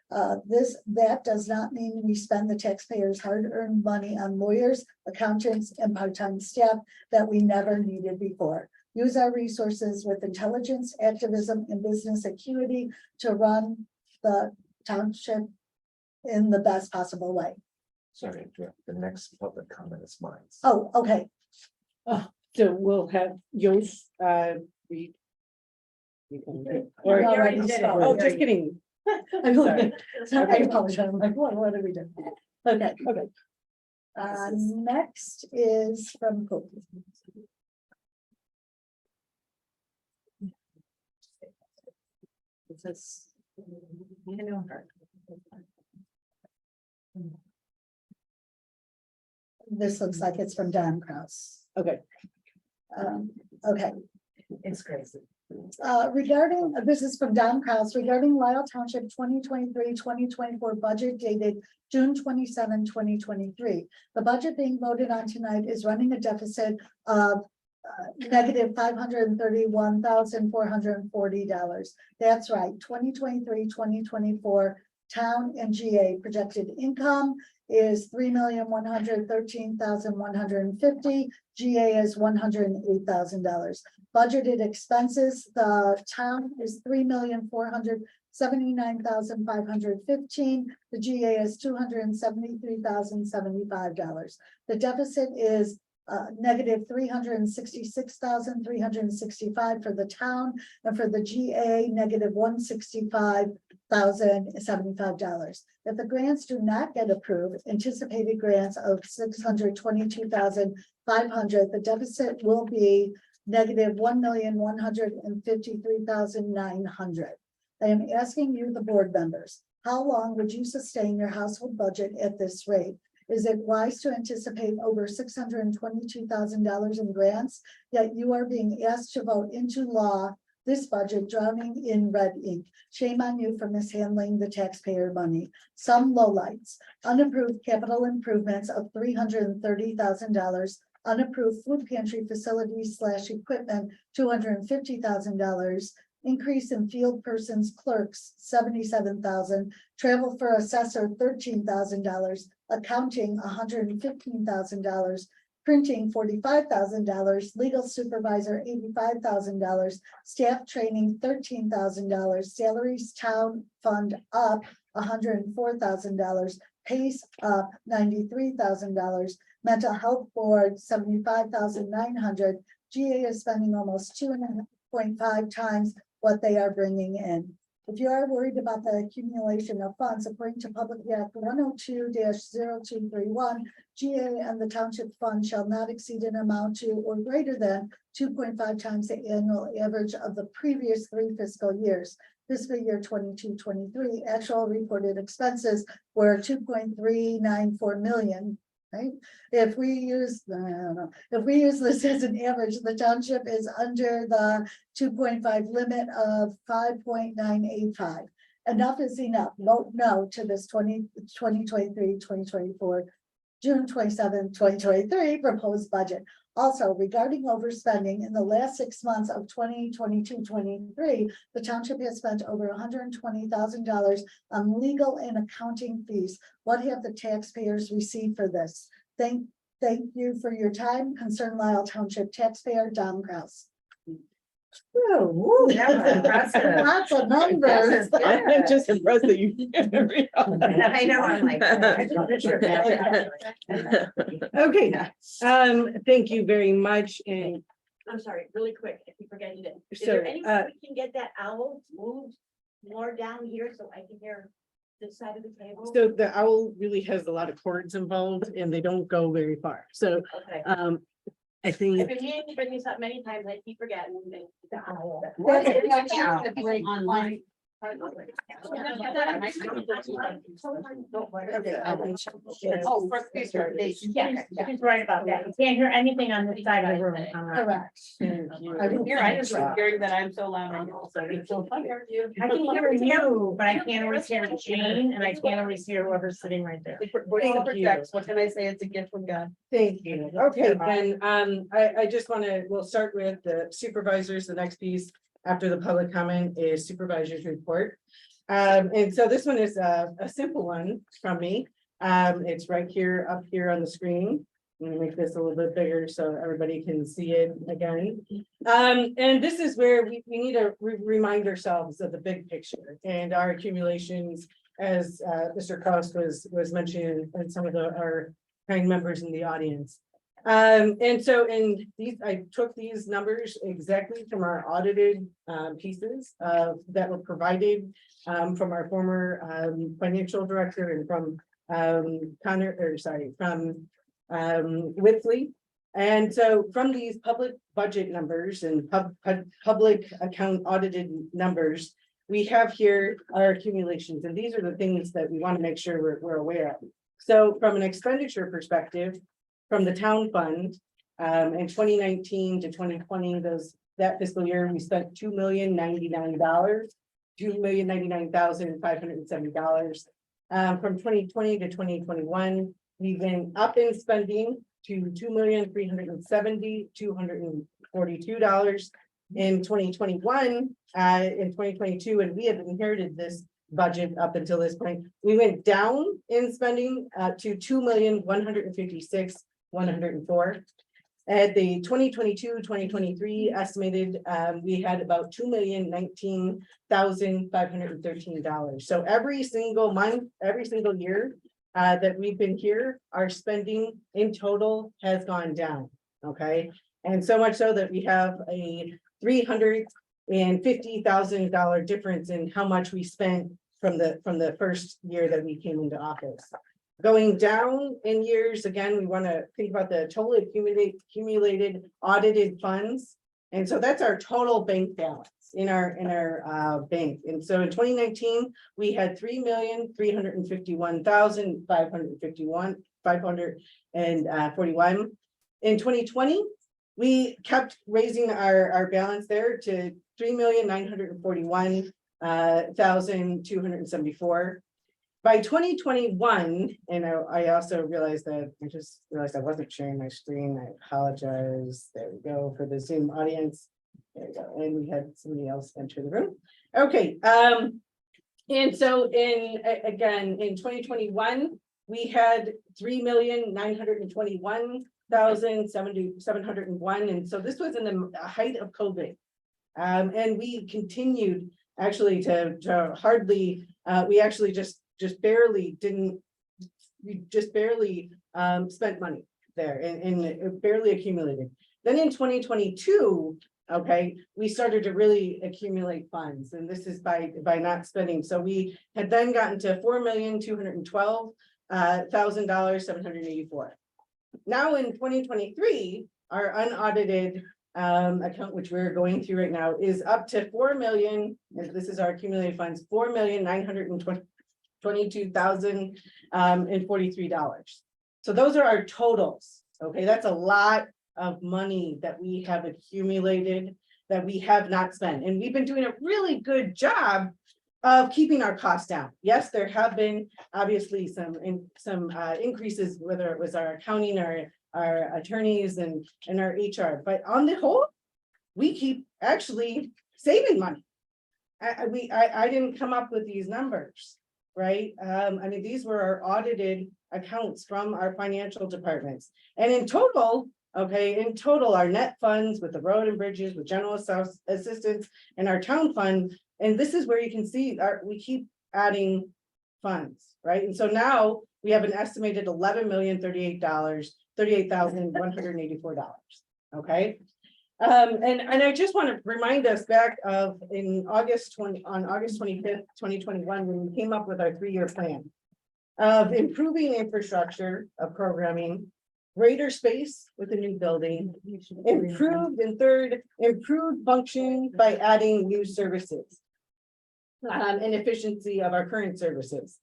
That does not mean we spend the taxpayers' hard-earned money on lawyers, accountants, and part-time staff that we never needed before. Use our resources with intelligence, activism, and business acuity to run the township in the best possible way. Sorry, the next public comment is mine. Oh, okay. So we'll have Yost, read. You can- Or, You already did it. oh, just kidding. I'm like, I apologize. I'm like, what are we doing? Okay. Next is from Coke. It says. I know her. This looks like it's from Don Kraus. Okay. Okay, It's crazy. Regarding, this is from Don Kraus, regarding Lisle Township 2023-2024 budget dated June 27, 2023. The budget being voted on tonight is running a deficit of negative $531,440. That's right, 2023-2024 town and GA projected income is $3,113,150. GA is $108,000. Budgeted expenses, the town is $3,479,515. The GA is $273,075. The deficit is negative $366,365 for the town, and for the GA, negative $165,075. If the grants do not get approved, anticipated grants of $622,500, the deficit will be negative $1,153,900. I am asking you, the board members, how long would you sustain your household budget at this rate? Is it wise to anticipate over $622,000 in grants, yet you are being asked to vote into law this budget drowning in red ink? Shame on you for mishandling the taxpayer money. Some lowlights: unapproved capital improvements of $330,000, unapproved food pantry facilities / equipment, $250,000, increase in field persons clerks, $77,000, travel for assessor, $13,000, accounting, $115,000, printing, $45,000, legal supervisor, $85,000, staff training, $13,000, salaries town fund up, $104,000, PACE up, $93,000, mental health board, $75,900. GA is spending almost 2.5 times what they are bringing in. If you are worried about the accumulation of funds, according to Public Act 102-0231, GA and the township fund shall not exceed an amount to or greater than 2.5 times the annual average of the previous 3 fiscal years. Fiscal year 22-23, actual reported expenses were 2.394 million. Right? If we use, if we use this as an average, the township is under the 2.5 limit of 5.985. Enough is enough. Vote no to this 2023-2024 June 27, 2023 proposed budget. Also, regarding overspending, in the last 6 months of 2022-23, the township has spent over $120,000 on legal and accounting fees. What have the taxpayers received for this? Thank you for your time. Concerned Lisle Township taxpayer, Don Kraus. Oh, That was impressive. Lots of numbers. I'm just impressed that you. I know, I'm like. Okay, thank you very much, and I'm sorry, really quick, if you forget it. Is So, there any way we can get that owl moved more down here so I can hear this side of the table? so the owl really has a lot of cords involved, and they don't go very far, so Okay. I think. I've been meaning to bring this up many times, I keep forgetting. The owl. Online. Oh, for future, yes, she's right about that. You can't hear anything on this side of the room. Correct. I can hear, I just hearing that I'm so loud. So it's so funny. I can hear you, but I can't always hear Jane, and I can't always hear whoever's sitting right there. What can I say? It's a gift from God. Thank you. Okay, then, I just want to, we'll start with the supervisors. The next piece after the public comment is supervisor's report. And so this one is a simple one from me. It's right here, up here on the screen. I'm gonna make this a little bit bigger so everybody can see it again. And this is where we need to remind ourselves of the big picture and our accumulations, as Mr. Kraus was mentioning, and some of our kind members in the audience. And so in these, I took these numbers exactly from our audited pieces that were provided from our former financial director and from from Whitley. And so from these public budget numbers and public account audited numbers, we have here our accumulations, and these are the things that we want to make sure we're aware of. So from an expenditure perspective, from the town fund, in 2019 to 2020, those that fiscal year, we spent $2,099, $2,099,570. From 2020 to 2021, we've been up in spending to $2,370,242 in 2021, in 2022, and we have inherited this budget up until this point. We went down in spending to $2,156,104. At the 2022-2023 estimated, we had about $2,019,513. So every single month, every single year that we've been here, our spending in total has gone down. Okay, and so much so that we have a $350,000 difference in how much we spent from the first year that we came into office. Going down in years, again, we want to think about the total accumulated audited funds. And so that's our total bank balance in our bank. And so in 2019, we had $3,351,541. In 2020, we kept raising our balance there to $3,941,274. By 2021, and I also realized that I wasn't sharing my screen. I apologize. There we go for the Zoom audience. There we go. And we had somebody else enter the room. Okay. And so in 2021, we had $3,921,701. And so this was in the height of COVID. And we continued actually to hardly, we actually just barely spent money there and it barely accumulated. Then in 2022, okay, we started to really accumulate funds, and this is by not spending. So we had then gotten to $4,212,784. Now in 2023, our unaudited account, which we're going through right now, is up to $4 million, and this is our accumulated funds, $4,922,043. So those are our totals. Okay, that's a lot of money that we have accumulated that we have not spent, and we've been doing a really good job of keeping our costs down. Yes, there have been obviously some increases, whether it was our accounting, our attorneys, and our HR, but on the whole, we keep actually saving money. I didn't come up with these numbers, right? I mean, these were our audited accounts from our financial departments, and in total, our net funds with the road and bridges, with general assistance, and our town fund, and this is where you can see we keep adding funds, right? And so now we have an estimated $11,038,184. Okay. And I just want to remind us back of on August 25th, 2021, when we came up with our 3-year plan of improving infrastructure of programming, greater space with a new building, improved function by adding new services, and efficiency of our current services.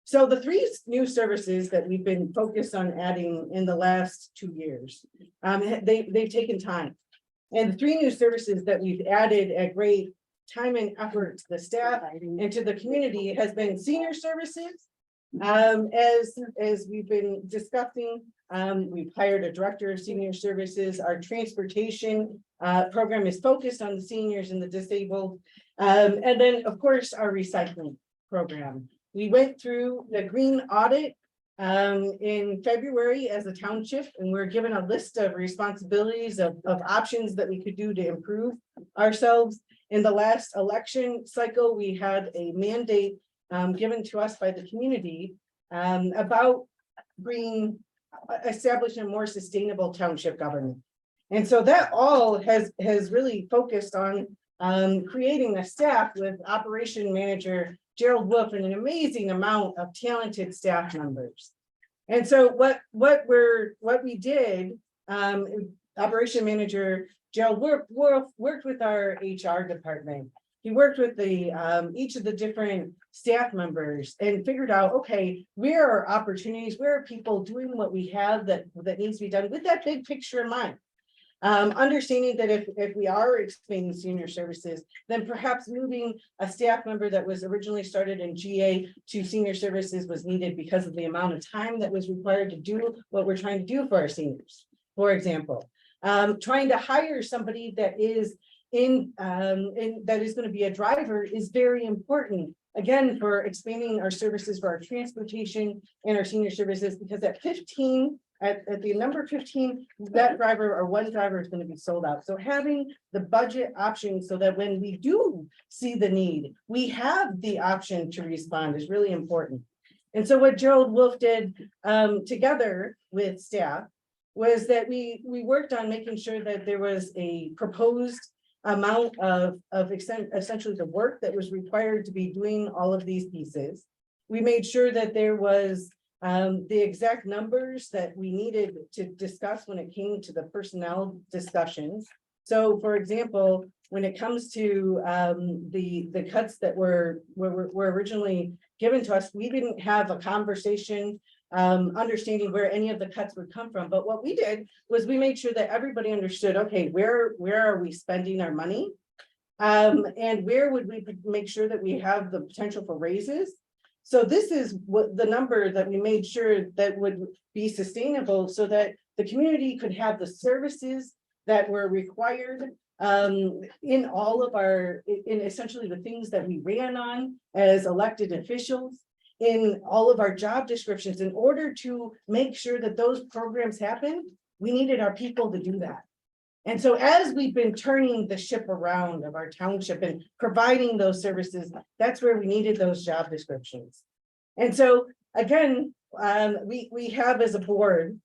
So the 3 new services that we've been focused on adding in the last 2 years, they've taken time. And the 3 new services that we've added at great time and effort to the staff and to the community has been senior services. As we've been discussing, we've hired a director of senior services. Our transportation program is focused on the seniors and the disabled. And then, of course, our recycling program. We went through the green audit in February as a township, and we're given a list of responsibilities of options that we could do to improve ourselves. In the last election cycle, we had a mandate given to us by the community about establishing a more sustainable township government. And so that all has really focused on creating a staff with operation manager Gerald Wolf and an amazing amount of talented staff members. And so what we did, operation manager Gerald Wolf worked with our HR department. He worked with each of the different staff members and figured out, okay, where are opportunities, where are people doing what we have that needs to be done with that big picture in mind. Understanding that if we are expanding senior services, then perhaps moving a staff member that was originally started in GA to senior services was needed because of the amount of time that was required to do what we're trying to do for our seniors. For example, trying to hire somebody that is that is going to be a driver is very important. Again, for expanding our services for our transportation and our senior services, because at 15, at the number 15, that driver or one driver is going to be sold out. So having the budget option so that when we do see the need, we have the option to respond is really important. And so what Gerald Wolf did together with staff was that we worked on making sure that there was a proposed amount of essentially the work that was required to be doing all of these pieces. We made sure that there was the exact numbers that we needed to discuss when it came to the personnel discussions. So for example, when it comes to the cuts that were originally given to us, we didn't have a conversation understanding where any of the cuts would come from. But what we did was we made sure that everybody understood, okay, where are we spending our money? And where would we make sure that we have the potential for raises? So this is what the number that we made sure that would be sustainable so that the community could have the services that were required in all of our, in essentially the things that we ran on as elected officials, in all of our job descriptions. In order to make sure that those programs happen, we needed our people to do that. And so as we've been turning the ship around of our township and providing those services, that's where we needed those job descriptions. And so again, we have as a board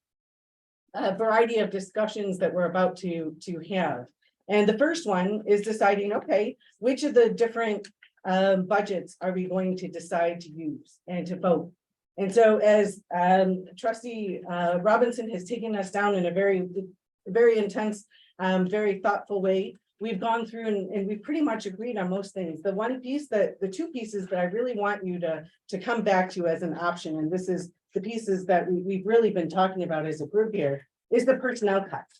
a variety of discussions that we're about to have. And the first one is deciding, okay, which of the different budgets are we going to decide to use and to vote? And so as Trustee Robinson has taken us down in a very intense, very thoughtful way, we've gone through and we've pretty much agreed on most things. The one piece the two pieces that I really want you to come back to as an option, and this is the pieces that we've really been talking about as a group here, is the personnel cuts.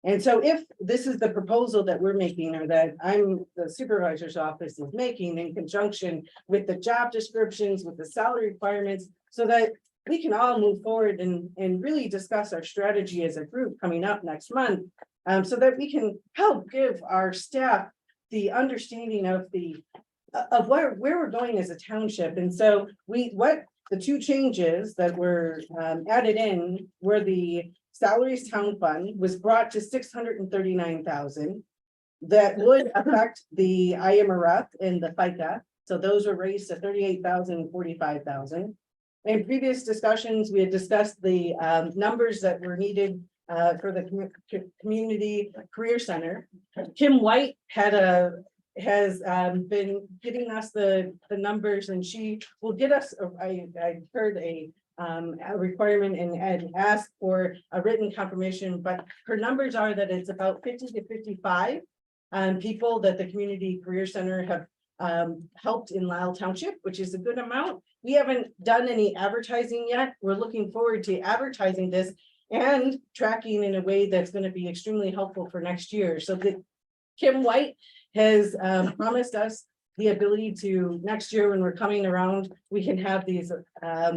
And so if this is the proposal that we're making, or that the supervisor's office is making in conjunction with the job descriptions, with the salary requirements, so that we can all move forward and really discuss our strategy as a group coming up next month, so that we can help give our staff the understanding of where we're going as a township. And so what the two changes that were added in were the salaries town fund was brought to 639,000. That would affect the IMRF and the FICA. So those were raised to 38,000 and 45,000. In previous discussions, we had discussed the numbers that were needed for the community career center. Kim White has been getting us the numbers, and she will get us, I heard a requirement and ask for a written confirmation, but her numbers are that it's about 50 to 55 people that the community career center have helped in Lisle Township, which is a good amount. We haven't done any advertising yet. We're looking forward to advertising this and tracking in a way that's going to be extremely helpful for next year. So Kim White has promised us the ability to next year, when we're coming around, we can have these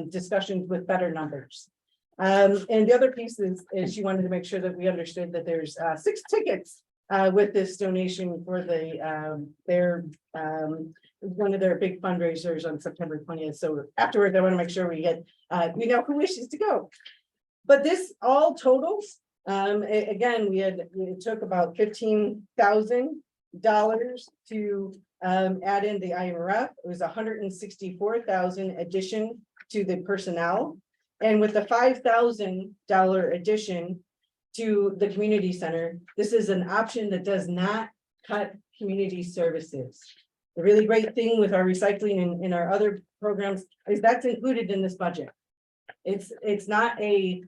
discussions with better numbers. And the other piece is she wanted to make sure that we understood that there's 6 tickets with this donation for one of their big fundraisers on September 20th. So afterwards, I want to make sure we get we know who wishes to go. But this all totals. Again, it took about $15,000 to add in the IMRF. It was $164,000 addition to the personnel, and with the $5,000 addition to the community center, this is an option that does not cut community services. The really great thing with our recycling and our other programs is that's included in this budget. It's not I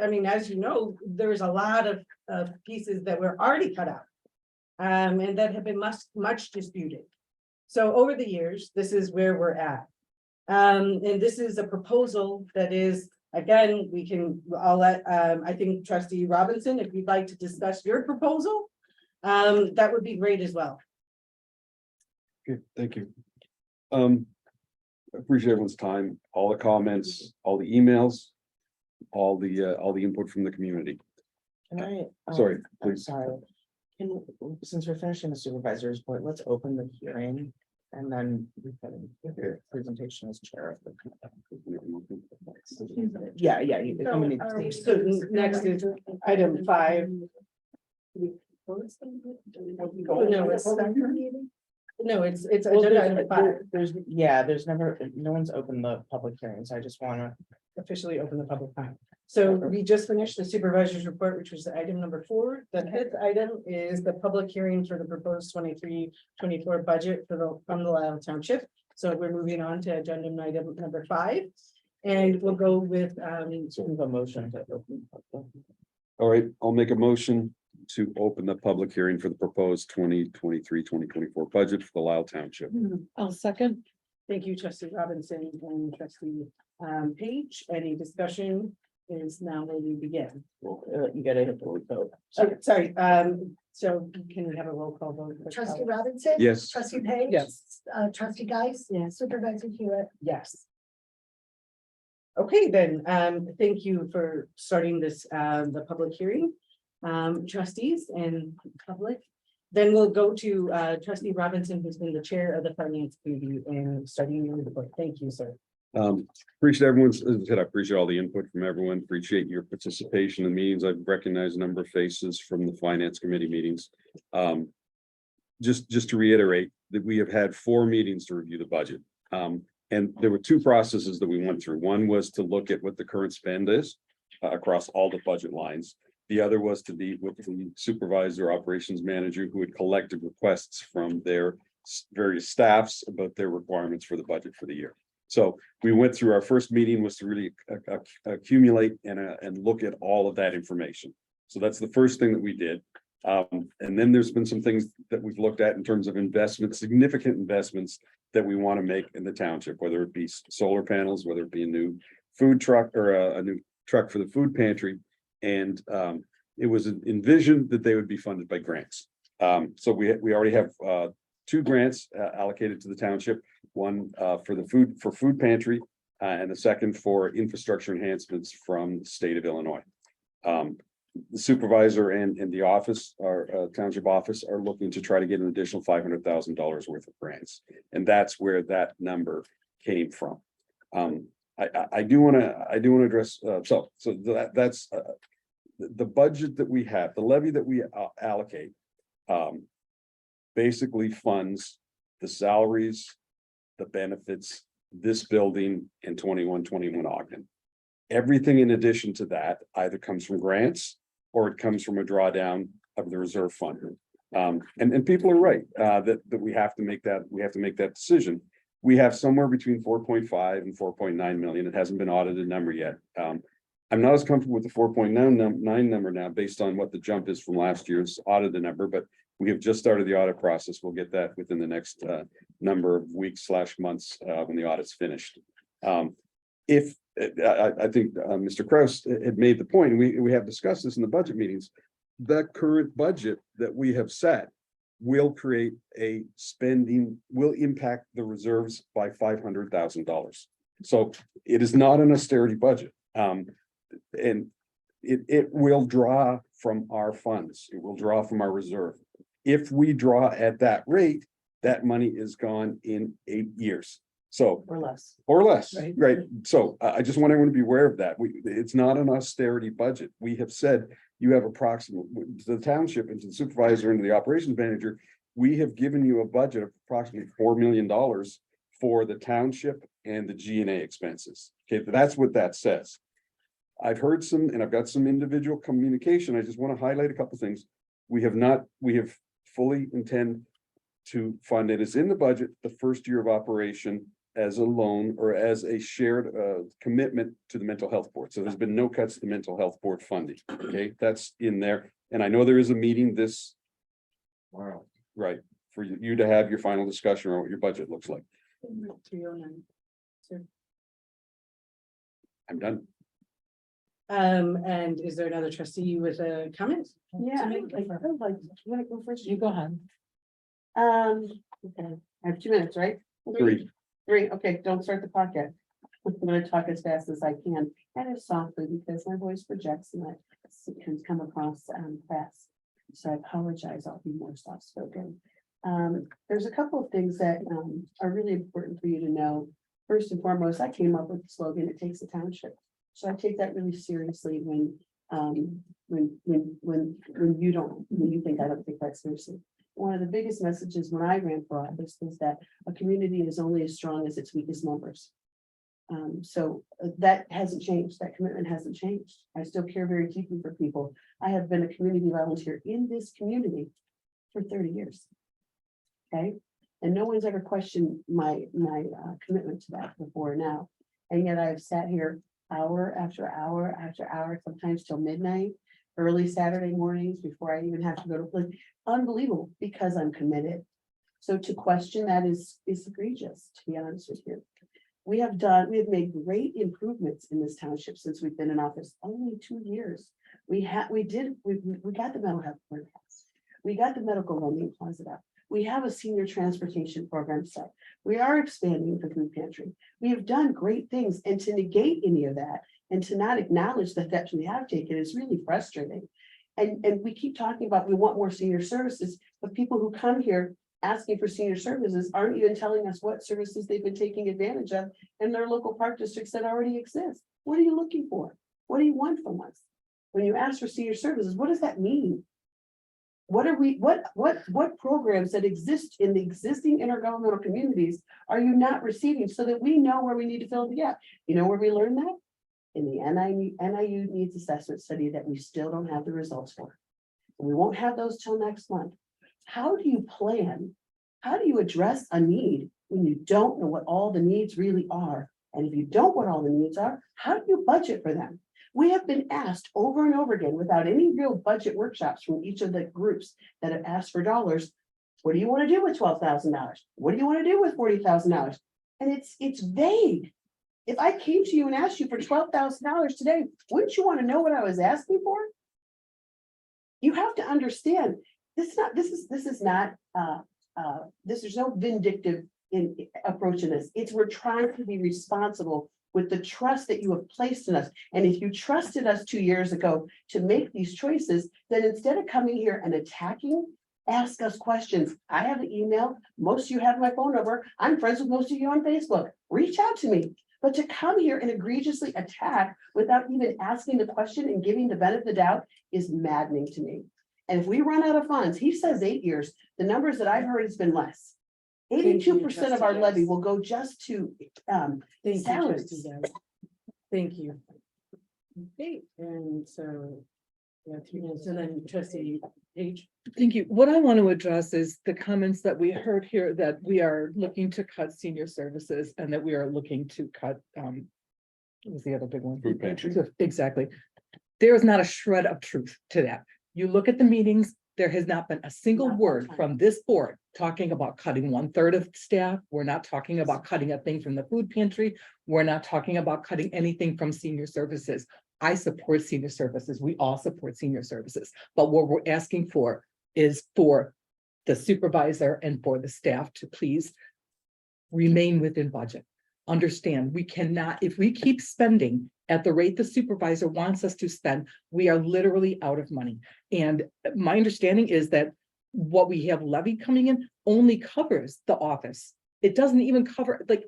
mean, as you know, there's a lot of pieces that were already cut out and that have been much disputed. So over the years, this is where we're at. And this is a proposal that is again, I'll let, I think trustee Robinson, if you'd like to discuss your proposal, that would be great as well. Okay, thank you. Appreciate everyone's time, all the comments, all the emails, all the input from the community. Can I? Sorry, I'm please. sorry. Since we're finishing the supervisor's report, let's open the hearing and then we can, presentation as chair. of the- Yeah, yeah. you- So, somebody- So next is item 5. No, it's Well, agenda item 5. there's never, no one's opened the public hearing, so I just wanna. Officially open the public hearing. So we just finished the supervisor's report, which was item number 4. The 5th item is the public hearing for the proposed 23-24 budget from the Lisle Township. So we're moving on to agenda item number 5. And we'll go with, Sort of a motion to open. All right, I'll make a motion to open the public hearing for the proposed 2023-2024 budget for the Lisle Township. I'll second. Thank you, trustee Robinson and trustee Page. Any discussion is now where we begin. You gotta hit the vote. Sorry, so can we have a roll call vote? Trustee Robinson? Yes. Trustee Page? Yes. Trustee Geis? Yes. Supervisor Hewitt? Yes. Okay, then, thank you for starting this, the public hearing, trustees and public. Then we'll go to trustee Robinson, who's been the chair of the finance committee, and starting your report. Thank you, sir. Appreciate everyone's, as I said, I appreciate all the input from everyone, appreciate your participation in meetings. I've recognized a number of faces from the finance committee meetings. Just to reiterate that we have had 4 meetings to review the budget. And there were 2 processes that we went through. One was to look at what the current spend is across all the budget lines. The other was to be with the supervisor, operations manager, who had collected requests from their various staffs about their requirements for the budget for the year. So we went through, our first meeting was to really accumulate and look at all of that information. So that's the first thing that we did. And then there's been some things that we've looked at in terms of investments, significant investments that we want to make in the township, whether it be solar panels, whether it be a new food truck or a new truck for the food pantry. And it was envisioned that they would be funded by grants. So we already have 2 grants allocated to the township, one for the food pantry and the second for infrastructure enhancements from the state of Illinois. The supervisor and the office, our township office, are looking to try to get an additional $500,000 worth of grants. And that's where that number came from. I do want to address, that's the budget that we have, the levy that we allocate basically funds the salaries, the benefits, this building, and 2121 Ogden. Everything in addition to that either comes from grants or it comes from a drawdown of the reserve fund. And people are right that we have to make that decision. We have somewhere between 4.5 and 4.9 million. It hasn't been audited number yet. I'm not as comfortable with the 4.9 number now based on what the jump is from last year's audited number, but we have just started the audit process. We'll get that within the next number of weeks / months when the audit's finished. If I think Mr. Kraus had made the point, and we have discussed this in the budget meetings, the current budget that we have set will create a spending, will impact the reserves by $500,000. So it is not an austerity budget. And it will draw from our funds. It will draw from our reserve. If we draw at that rate, that money is gone in 8 years. So Or less. right? So I just want everyone to be aware of that. It's not an austerity budget. We have said you have approximately, to the township and to the supervisor and to the operations manager, we have given you a budget of approximately $4 million for the township and the G&A expenses. Okay, that's what that says. I've heard some, and I've got some individual communication. I just want to highlight a couple things. We have fully intend to fund it. It's in the budget, the first year of operation, as a loan or as a shared commitment to the mental health board. So there's been no cuts to the mental health board funding. Okay, that's in there. And I know there is a meeting this. Wow, right, for you to have your final discussion on what your budget looks like. 309. Sir. I'm done. And is there another trustee with a comment? Yeah, make? I feel like, you wanna go first? You go ahead. Okay, I have 2 minutes, right? 3. 3, okay, don't start the podcast. I'm gonna talk as fast as I can, and as softly, because my voice projects and it can come across fast. So I apologize, I'll be more soft spoken. There's a couple of things that are really important for you to know. First and foremost, I came up with the slogan, "It takes a township." So I take that really seriously when you think I don't take that seriously. One of the biggest messages when I ran for office was that a community is only as strong as its weakest members. That hasn't changed. That commitment hasn't changed. I still care very deeply for people. I have been a community volunteer in this community for 30 years. Okay, and no one's ever questioned my commitment to that before now. And yet I've sat here hour after hour after hour, sometimes till midnight, early Saturday mornings before I even have to go to sleep. Unbelievable, because I'm committed. So to question that is egregious, to be honest with you. We have made great improvements in this township since we've been in office, only 2 years. We got the mental health board passed. We got the medical lending closet up. We have a senior transportation program set. We are expanding the food pantry. We have done great things, and to negate any of that and to not acknowledge the steps we have taken is really frustrating. And we keep talking about we want more senior services, but people who come here asking for senior services aren't even telling us what services they've been taking advantage of in their local park districts that already exist. What are you looking for? What do you want from us? When you ask for senior services, what does that mean? What programs that exist in the existing intergovernmental communities are you not receiving so that we know where we need to fill the gap? You know where we learn that? In the NIU needs assessment study that we still don't have the results for. We won't have those till next month. How do you plan? How do you address a need when you don't know what all the needs really are? And if you don't know what all the needs are, how do you budget for them? We have been asked over and over again without any real budget workshops from each of the groups that have asked for dollars. What do you want to do with $12,000? What do you want to do with $40,000? And it's vague. If I came to you and asked you for $12,000 today, wouldn't you want to know what I was asking for? You have to understand there's no vindictive approach in this. We're trying to be responsible with the trust that you have placed in us. And if you trusted us 2 years ago to make these choices, then instead of coming here and attacking, ask us questions. I have an email. Most of you have my phone number. I'm friends with most of you on Facebook. Reach out to me. But to come here and egregiously attack without even asking the question and giving the benefit of the doubt is maddening to me. And if we run out of funds, he says 8 years, the numbers that I've heard has been less. 82% of our levy will go just to salaries. Thank you. Okay, and so, yeah, 3 minutes, and then trustee Page. Thank you. What I want to address is the comments that we heard here that we are looking to cut senior services and that we are looking to cut, what was the other big one? Food pantry. Exactly. There is not a shred of truth to that. You look at the meetings, there has not been a single word from this board talking about cutting 1/3 of staff. We're not talking about cutting a thing from the food pantry. We're not talking about cutting anything from senior services. I support senior services. We all support senior services. But what we're asking for is for the supervisor and for the staff to please remain within budget. Understand, we cannot, if we keep spending at the rate the supervisor wants us to spend, we are literally out of money. And my understanding is that what we have levied coming in only covers the office. It doesn't even cover, like,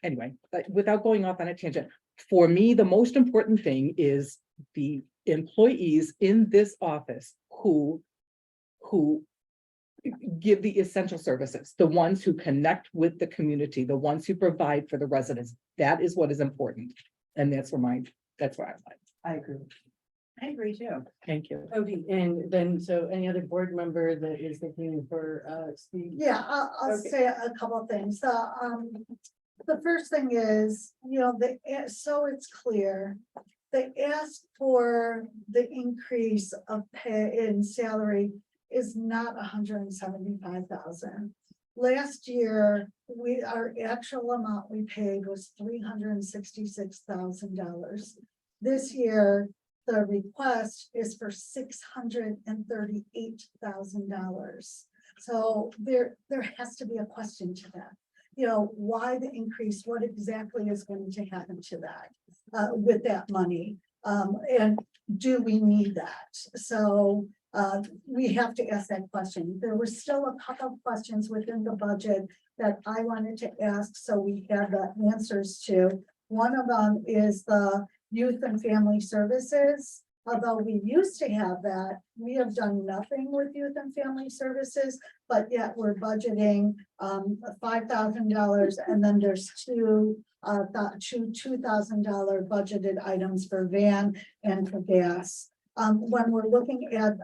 anyway, without going off on a tangent, for me, the most important thing is the employees in this office who give the essential services, the ones who connect with the community, the ones who provide for the residents. That is what is important. And that's where I like. I agree. I agree too. Thank you. Okay, and then, so any other board member that is looking for, speak? Yeah, I'll Okay. say a couple of things. The first thing is, so it's clear, they asked for the increase of pay in salary is not 175,000. Last year, our actual amount we paid was $366,000. This year, the request is for $638,000. So there has to be a question to that. You know, why the increase? What exactly is going to happen to that with that money? And do we need that? So we have to ask that question. There were still a couple of questions within the budget that I wanted to ask, so we have the answers to. One of them is the youth and family services. Although we used to have that, we have done nothing with youth and family services, but yet we're budgeting $5,000, and then there's two $2,000 budgeted items for van and for gas. When we're looking at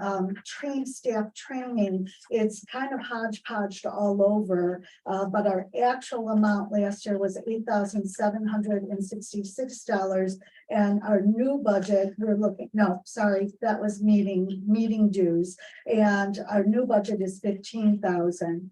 staff training, it's kind of hodgepodge all over, but our actual amount last year was $8,766. And our new budget, that was meeting dues. And our new budget is $15,000.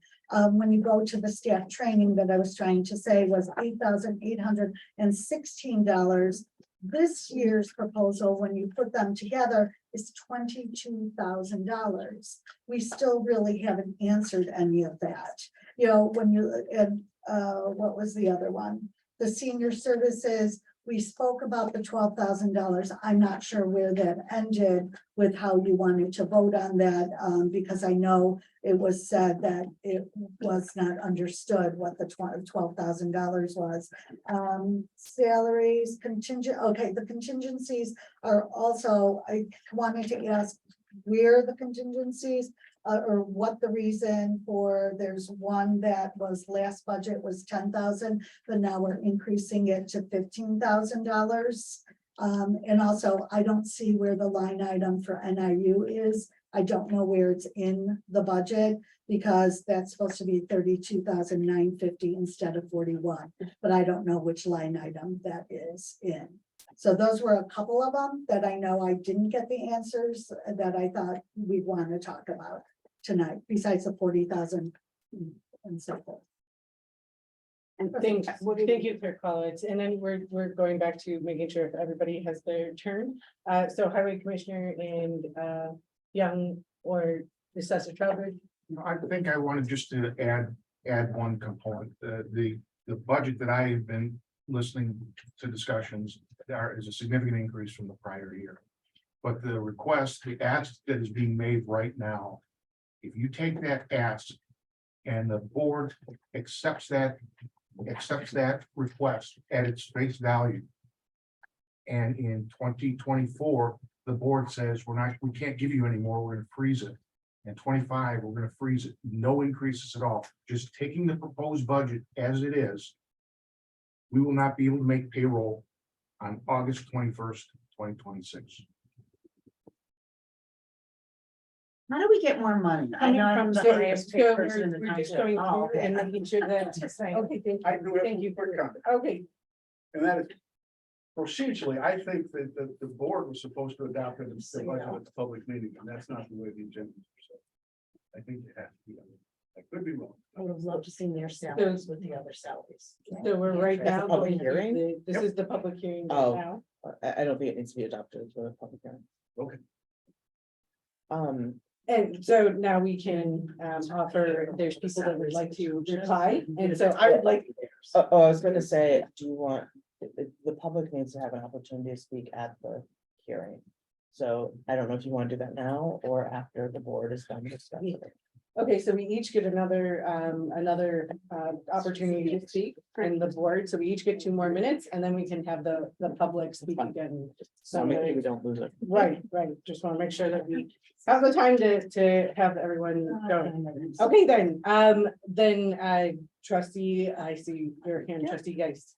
When you go to the staff training that I was trying to say was $8,816. This year's proposal, when you put them together, is $22,000. We still really haven't answered any of that. You know, when you look at, what was the other one? The senior services, we spoke about the $12,000. I'm not sure where that ended with how you wanted to vote on that, because I know it was said that it was not understood what the $12,000 was. Salaries, contingent, okay, the contingencies are also, I wanted to ask where the contingencies or what the reason for, there's one that was last budget was 10,000, but now we're increasing it to $15,000. And also I don't see where the line item for NIU is. I don't know where it's in the budget because that's supposed to be 32,950 instead of 41, but I don't know which line item that is in. So those were a couple of them that I know I didn't get the answers that I thought we'd want to talk about tonight, besides the 40,000 and so forth. And thank you for comments. And then we're going back to making sure if everybody has their turn. So Highway Commissioner and Young or Assessor Trowbridge. I think I wanted just to add one component. The budget that I have been listening to discussions, there is a significant increase from the prior year. But the request, the ask that is being made right now, if you take that ask and the board accepts that request at its face value. And in 2024, the board says, we can't give you any more, we're gonna freeze it. And 25, we're gonna freeze it, no increases at all. Just taking the proposed budget as it is, we will not be able to make payroll on August 21st, 2026. How do we get more money? I Coming know I'm from the the- highest so paid person in the we're just township. going Oh, through okay. and making sure that, okay, thank you for, okay, And that is procedurally, I think that the board was supposed to adopt it as the budget at the public meeting, and that's not the way the agenda is. So I think it has to be. I could be wrong. I would have loved to see their salaries with the other salaries. so we're right That's a now. public going through hearing? This is the public hearing right Oh. now. I don't think it needs to be adopted for a public hearing. Okay. And so now we can offer, there's people that would like to reply, and so I would like. I was gonna say, do you want, the public needs to have an opportunity to speak at the hearing. So I don't know if you want to do that now or after the board is done discussing it. Okay, so we each get another opportunity to speak in the board, so we each get 2 more minutes, and then we can have the public speak again. So maybe we don't lose it. Right, just want to make sure that we have the time to have everyone go. Okay, then trustee, I see your hand, trustee Geist.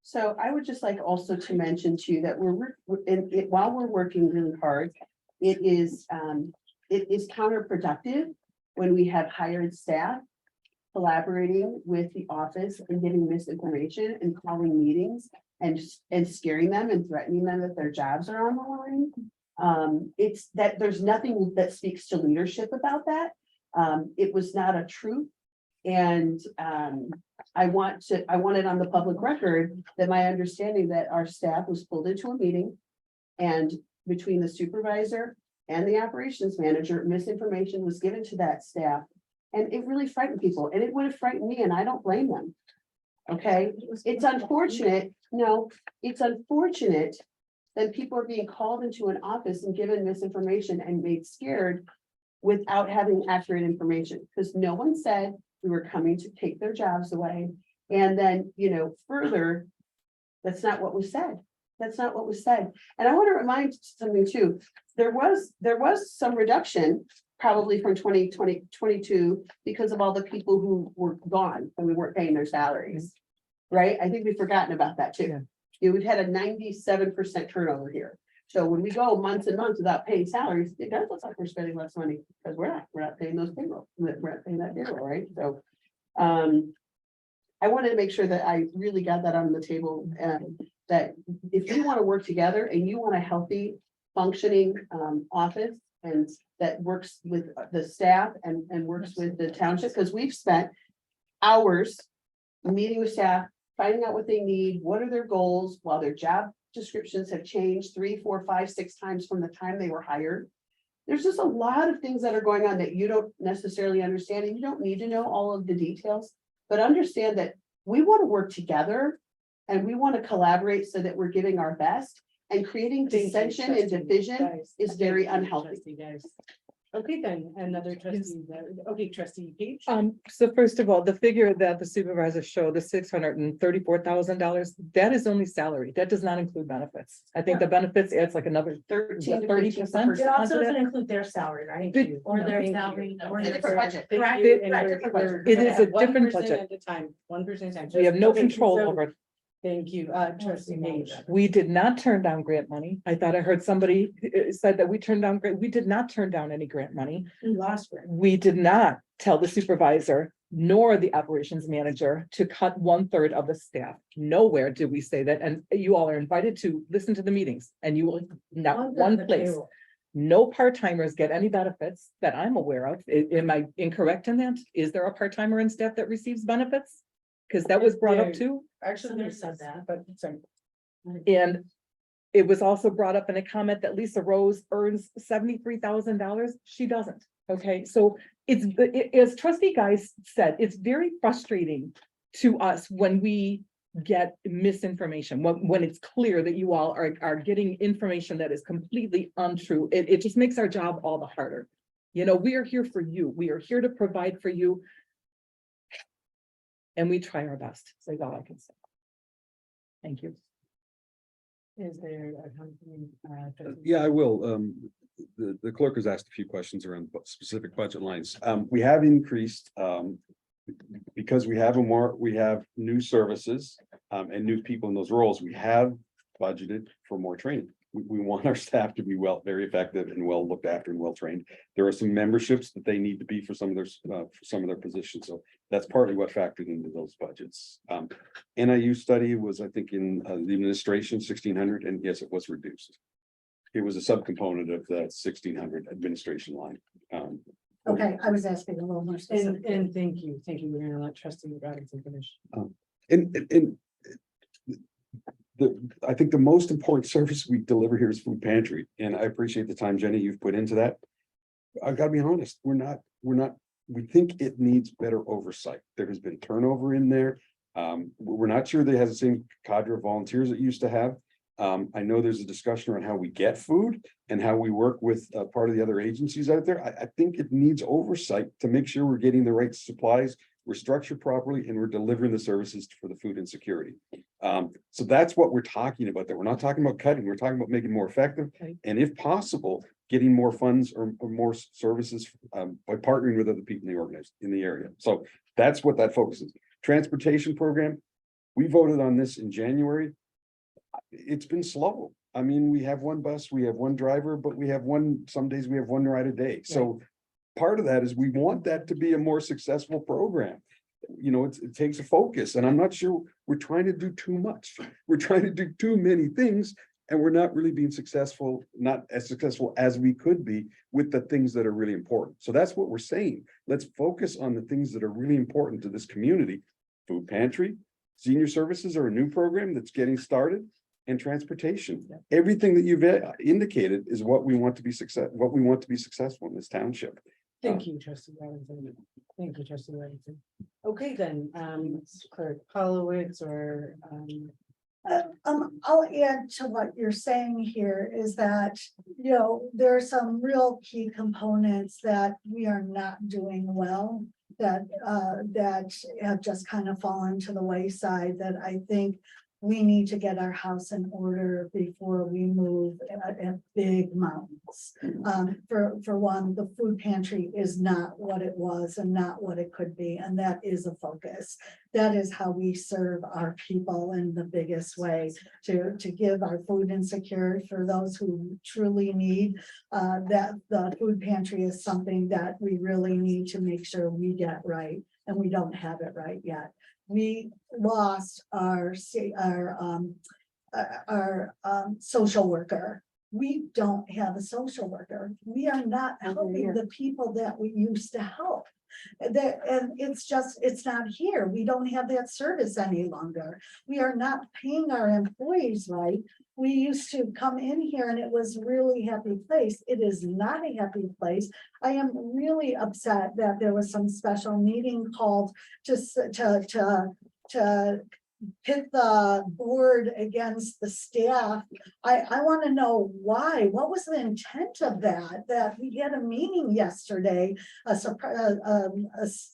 So I would just like also to mention too, that while we're working really hard, it is counterproductive when we have hired staff collaborating with the office and giving misinformation and calling meetings and scaring them and threatening them that their jobs are on the line. It's that there's nothing that speaks to leadership about that. It was not a truth. And I want it on the public record that my understanding that our staff was pulled into a meeting And between the supervisor and the operations manager, misinformation was given to that staff. And it really frightened people, and it would have frightened me, and I don't blame them. Okay, it's unfortunate, no, it's unfortunate that people are being called into an office and given misinformation and made scared without having accurate information, because no one said we were coming to take their jobs away. And then, further, that's not what was said. That's not what was said. And I want to remind something too. There was some reduction probably from 2022 because of all the people who were gone and we weren't paying their salaries. Right? I think we've forgotten about that too. We've had a 97% turnover here. So when we go months and months without paying salaries, it does look like we're spending less money because we're not paying those payroll. We're not paying that payroll, right? So I wanted to make sure that I really got that on the table, that if you want to work together and you want a healthy functioning office and that works with the staff and works with the township, because we've spent hours meeting with staff, finding out what they need, what are their goals, while their job descriptions have changed 3, 4, 5, 6 times from the time they were hired. There's just a lot of things that are going on that you don't necessarily understand, and you don't need to know all of the details, but understand that we want to work together and we want to collaborate so that we're giving our best, and creating dissension and division is very unhealthy. Okay, then, another trustee, okay, trustee Page. So first of all, the figure that the supervisor showed, the $634,000, that is only salary. That does not include benefits. I think the benefits adds like another 13 to 30%. It also doesn't include their salary, right? Or their salary. Or It's a their different budget. Thank you, and Right, we're- different we're It gonna is have a different 1% budget. At a time, 1% at a time. We have no Okay, control so- over it. Thank you, trustee Page. We did not turn down grant money. I thought I heard somebody said that we turned down grant. We did not turn down any grant money. We lost it. We did not tell the supervisor nor the operations manager to cut 1/3 of the staff. Nowhere did we say that. And you all are invited to listen to the meetings, and you will, not one place. No part-timers get any benefits that I'm aware of. Am I incorrect in that? Is there a part-timer in staff that receives benefits? Because that was brought up too. Actually, said that, but sorry. And it was also brought up in a comment that Lisa Rose earns $73,000. She doesn't. Okay, so as trustee Guys said, it's very frustrating to us when we get misinformation, when it's clear that you all are getting information that is completely untrue. It just makes our job all the harder. We are here for you. We are here to provide for you. And we try our best. So that's all I can say. Thank you. Is there a company? Yeah, I will. The clerk has asked a few questions around specific budget lines. We have increased, because we have new services, and new people in those roles, we have budgeted for more training. We want our staff to be very effective and well looked after and well trained. There are some memberships that they need to be for some of their positions. So that's partly what factored into those budgets. NIU study was, I think, in the administration 1,600, and yes, it was reduced. It was a subcomponent of the 1,600 administration line. Okay, I was asking a little more specific. And thank you. We're gonna let trustee Robinson finish. I think the most important service we deliver here is food pantry, and I appreciate the time, Jenny, you've put into that. I've got to be honest, we think it needs better oversight. There has been turnover in there. We're not sure that it has the same cadre of volunteers it used to have. I know there's a discussion around how we get food and how we work with part of the other agencies out there. I think it needs oversight to make sure we're getting the right supplies, we're structured properly, and we're delivering the services for the food insecurity. So that's what we're talking about there. We're not talking about cutting, we're talking about making it more effective. Okay. And if possible, getting more funds or more services by partnering with other people in the area. So that's what that focuses. Transportation program, we voted on this in January. It's been slow. I mean, we have one bus, we have one driver, but some days we have one ride a day. So part of that is we want that to be a more successful program. It takes a focus, and I'm not sure we're trying to do too much. We're trying to do too many things, and we're not really being successful, not as successful as we could be with the things that are really important. So that's what we're saying. Let's focus on the things that are really important to this community. Food pantry, senior services are a new program that's getting started. and transportation. Everything that you've indicated is what we want to be successful in this township. Thank you, trustee Robinson. Thank you, trustee Robinson. Okay, then, Clerk Polowitz or, I'll add to what you're saying here is that, you know, there are some real key components that we are not doing well. That have just kind of fallen to the wayside that I think we need to get our house in order before we move at big mountains. For one, the food pantry is not what it was and not what it could be, and that is a focus. That is how we serve our people in the biggest way, to give our food insecure for those who truly need. That the food pantry is something that we really need to make sure we get right, and we don't have it right yet. We lost our social worker. We don't have a social worker. We are not helping the people that we used to help. And it's not here. We don't have that service any longer. We are not paying our employees right. We used to come in here and it was really happy place. It is not a happy place. I am really upset that there was some special meeting called to pit the board against the staff. I want to know why. What was the intent of that? That we had a meeting yesterday, a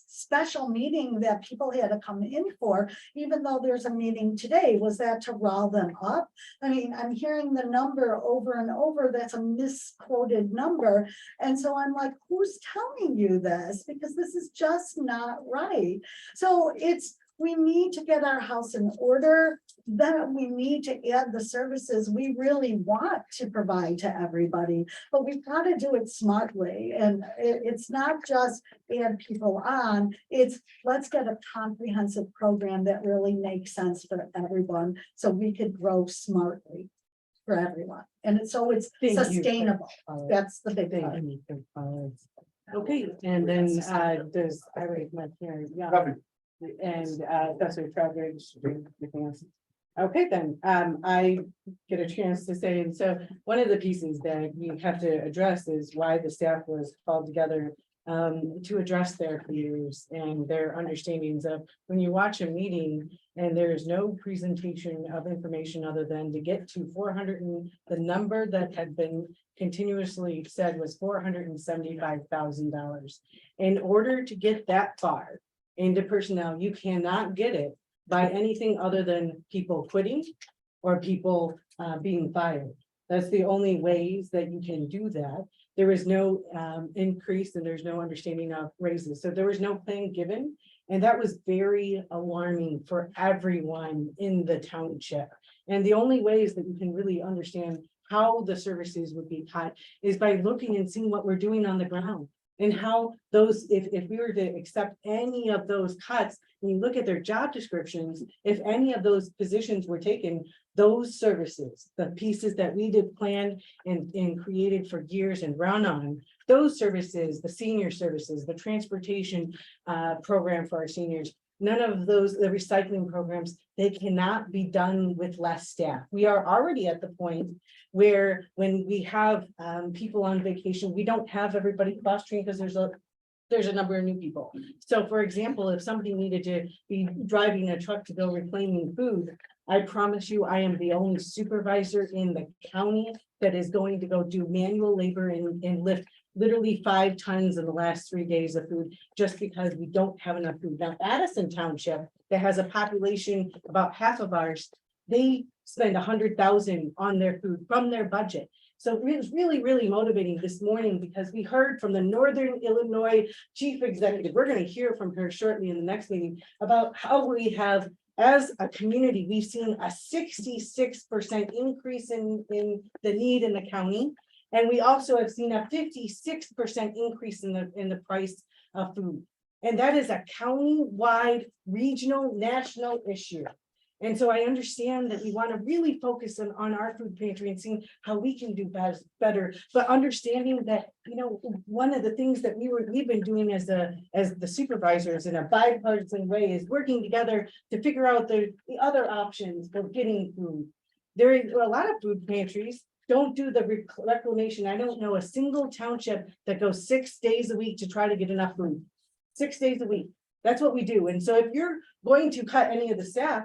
special meeting that people had to come in for, even though there's a meeting today. Was that to rile them up? I mean, I'm hearing the number over and over. That's a misquoted number. And so I'm like, who's telling you this? Because this is just not right. So we need to get our house in order. Then we need to add the services we really want to provide to everybody, but we've got to do it smartly. And it's not just add people on, it's let's get a comprehensive program that really makes sense for everyone so we could grow smartly for everyone. And so it's sustainable. That's the big part. okay, and then, there's, I raised my hand, yeah. And that's what Trowbridge. Okay, then, I get a chance to say, and so one of the pieces that we have to address is why the staff was called together to address their fears and their understandings of when you watch a meeting and there's no presentation of information other than to get to 400 and the number that had been continuously said was $475,000. In order to get that far into personnel, you cannot get it by anything other than people quitting or people being fired. That's the only ways that you can do that. There is no increase and there's no understanding of raises. So there was no plan given. And that was very alarming for everyone in the township. And the only ways that you can really understand how the services would be cut is by looking and seeing what we're doing on the ground. And how those, if we were to accept any of those cuts, and you look at their job descriptions, if any of those positions were taken, those services, the pieces that we did plan and created for years and run on, those services, the senior services, the transportation program for our seniors, none of those, the recycling programs, they cannot be done with less staff. We are already at the point where when we have people on vacation, we don't have everybody cross-trained because there's a number of new people. So for example, if somebody needed to be driving a truck to go reclaiming food, I promise you, I am the only supervisor in the county that is going to go do manual labor and lift literally 5 tons in the last 3 days of food, just because we don't have enough food. Now, Addison Township, that has a population about half of ours, they spend 100,000 on their food from their budget. So it was really, really motivating this morning because we heard from the Northern Illinois Chief Executive. We're going to hear from her shortly in the next meeting about how we have, as a community, we've seen a 66% increase in the need in the county. And we also have seen a 56% increase in the price of food. And that is a county-wide, regional, national issue. And so I understand that we want to really focus on our food pantry and seeing how we can do better, but understanding that, you know, one of the things that we've been doing as the supervisors in a bipartisan way is working together to figure out the other options for getting food. There is a lot of food pantries don't do the reclamation. I don't know a single township that goes 6 days a week to try to get enough food. 6 days a week. That's what we do. And so if you're going to cut any of the staff,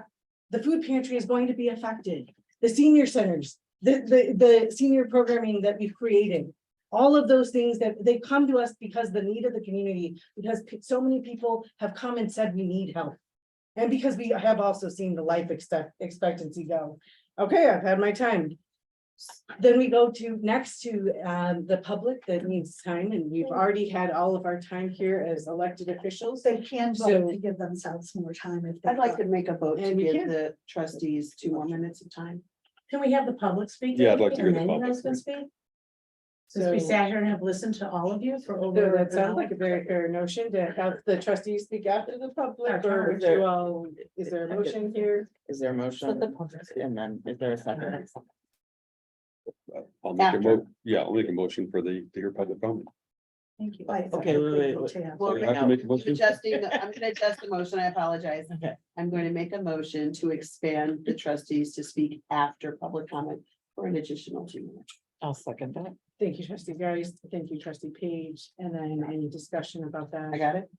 the food pantry is going to be affected. The senior centers, the senior programming that we've created. All of those things that they come to us because the need of the community, because so many people have come and said we need help. And because we have also seen the life expectancy go. Okay, I've had my time. Then we go to next to the public that needs time, and we've already had all of our time here as elected officials. They can So- vote to give themselves more time if they. I'd like to make a vote to And we give can. the trustees 2 more minutes of time. Can we have the public speak? Yeah, I'd like to hear And the then you public guys can speak. speak? Since we So- sat here and have listened to all of you for So over. that sounds like a very fair notion to have the trustees speak after the public, or would There- you all, is there a motion here? Is there a motion? And then is there a second? I'll make a After. I'll make a motion for to hear public comment. Thank you. Okay, wait. Well, You have to make a motion? I'm gonna adjust the motion. I apologize. Okay. I'm going to make a motion to expand the trustees to speak after public comment for an additional 2 minutes. I'll second that. Thank you, trustee Geist. Thank you, trustee Page. And then any discussion about that? I got it?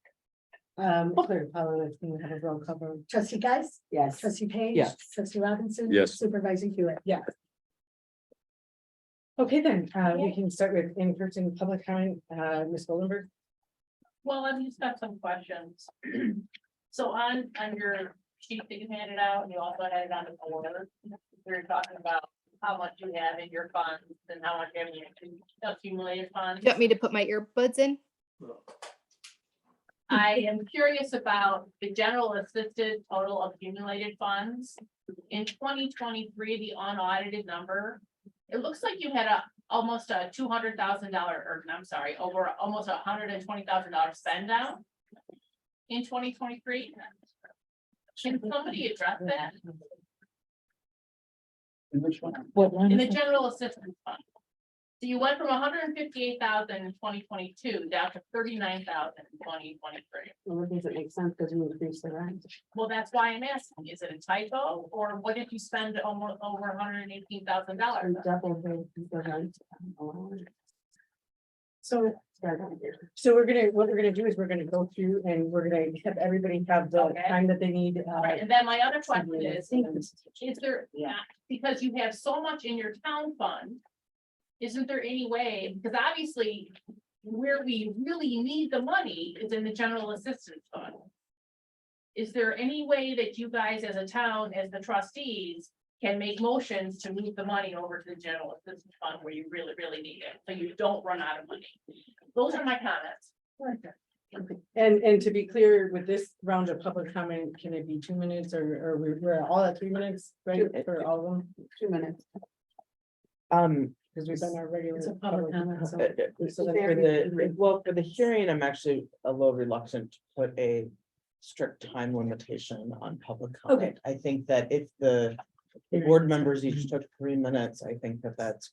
Clear, Paula, can we have a roll cover? Trustee Guys, Yes. trustee Page. Yes. Trustee Robinson. Yes. Supervisor Hewitt. Yeah. Okay, then, we can start with in-person public comment, Ms. Goldenberg. Well, I've just got some questions. So on your sheet that you handed out, and you also had it on the board, we were talking about how much you have in your funds and how much you have in your accumulated funds. You want me to put my earbuds in? I am curious about the general assisted total accumulated funds. In 2023, the unaudited number, it looks like you had almost a $200,000, or I'm sorry, over almost $120,000 spend down in 2023. Can somebody address that What line in is the it? general assistance fund? So you went from 158,000 in 2022 down to 39,000 in 2023. Well, it doesn't make sense because we increased the rent. Well, that's why I'm asking, is it a typo, or what if you spend almost over $118,000? We doubled the rent. So, what we're gonna do is we're gonna go through and we're gonna have everybody have the Okay. time that they need. Right, and then my other question is there, because you have so much in your town fund, isn't there any way, because obviously where we really need the money is in the general assistance fund. Is there any way that you guys as a town, as the trustees, can make motions to move the money over to the general assistance fund where you really, really need it, so you don't run out of money? Those are my comments. And to be clear, with this round of public comment, can it be 2 minutes or we're all at 3 minutes, right, for all of them? 2 minutes. Because we've done our regular. It's a public comment, so- So then For for the hearing, I'm actually a little reluctant to put a strict time limitation on public comment. I think that if the board members each took 3 minutes, I think that that's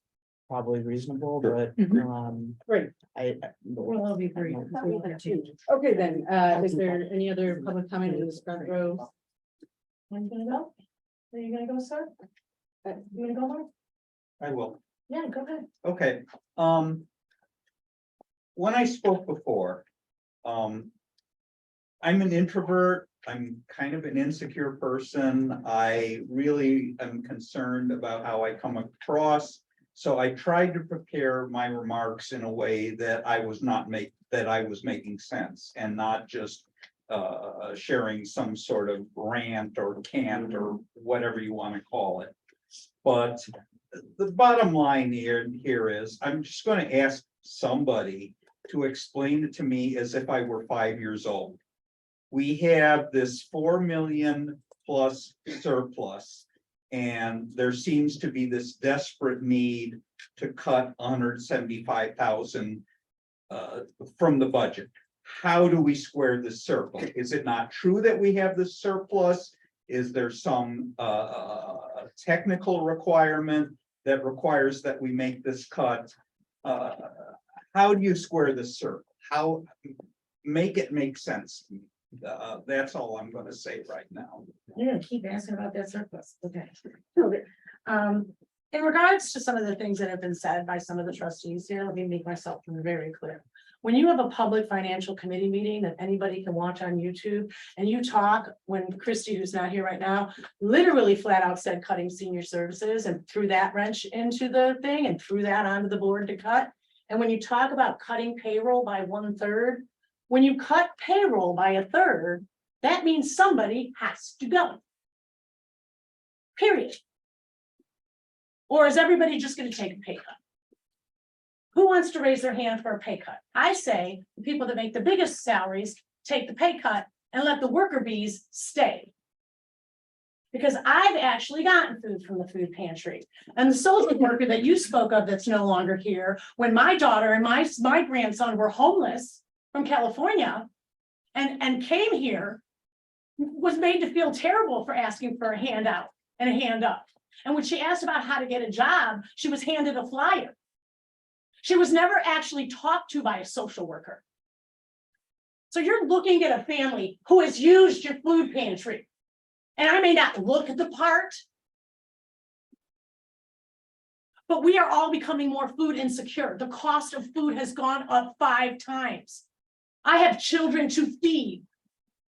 probably reasonable, but Great. We'll all be agree. Okay, then, is there any other public comment in this front row? When you gonna go? Are you gonna go, sir? You gonna go, Mark? I will. Yeah, go ahead. Okay, when I spoke before, I'm an introvert. I'm kind of an insecure person. I really am concerned about how I come across. So I tried to prepare my remarks in a way that I was making sense and not just sharing some sort of rant or cant or whatever you want to call it. But the bottom line here is, I'm just going to ask somebody to explain it to me as if I were 5 years old. We have this 4 million plus surplus, and there seems to be this desperate need to cut 175,000 from the budget. How do we square this circle? Is it not true that we have this surplus? Is there some technical requirement that requires that we make this cut? How do you square this circle? How make it make sense to me? That's all I'm gonna say right now. You're gonna keep asking about that surplus, okay? In regards to some of the things that have been said by some of the trustees here, let me make myself very clear. When you have a public financial committee meeting that anybody can watch on YouTube, and you talk, when Christy, who's not here right now, literally flat out said cutting senior services and threw that wrench into the thing and threw that onto the board to cut. And when you talk about cutting payroll by 1/3, when you cut payroll by 1/3, that means somebody has to go. Period. Or is everybody just gonna take a pay cut? Who wants to raise their hand for a pay cut? I say the people that make the biggest salaries take the pay cut and let the worker bees stay. Because I've actually gotten food from the food pantry. And the social worker that you spoke of that's no longer here, when my daughter and my grandson were homeless from California and came here, was made to feel terrible for asking for a handout and a hand up. And when she asked about how to get a job, she was handed a flyer. She was never actually talked to by a social worker. So you're looking at a family who has used your food pantry. And I may not look at the part, but we are all becoming more food insecure. The cost of food has gone up 5 times. I have children to feed,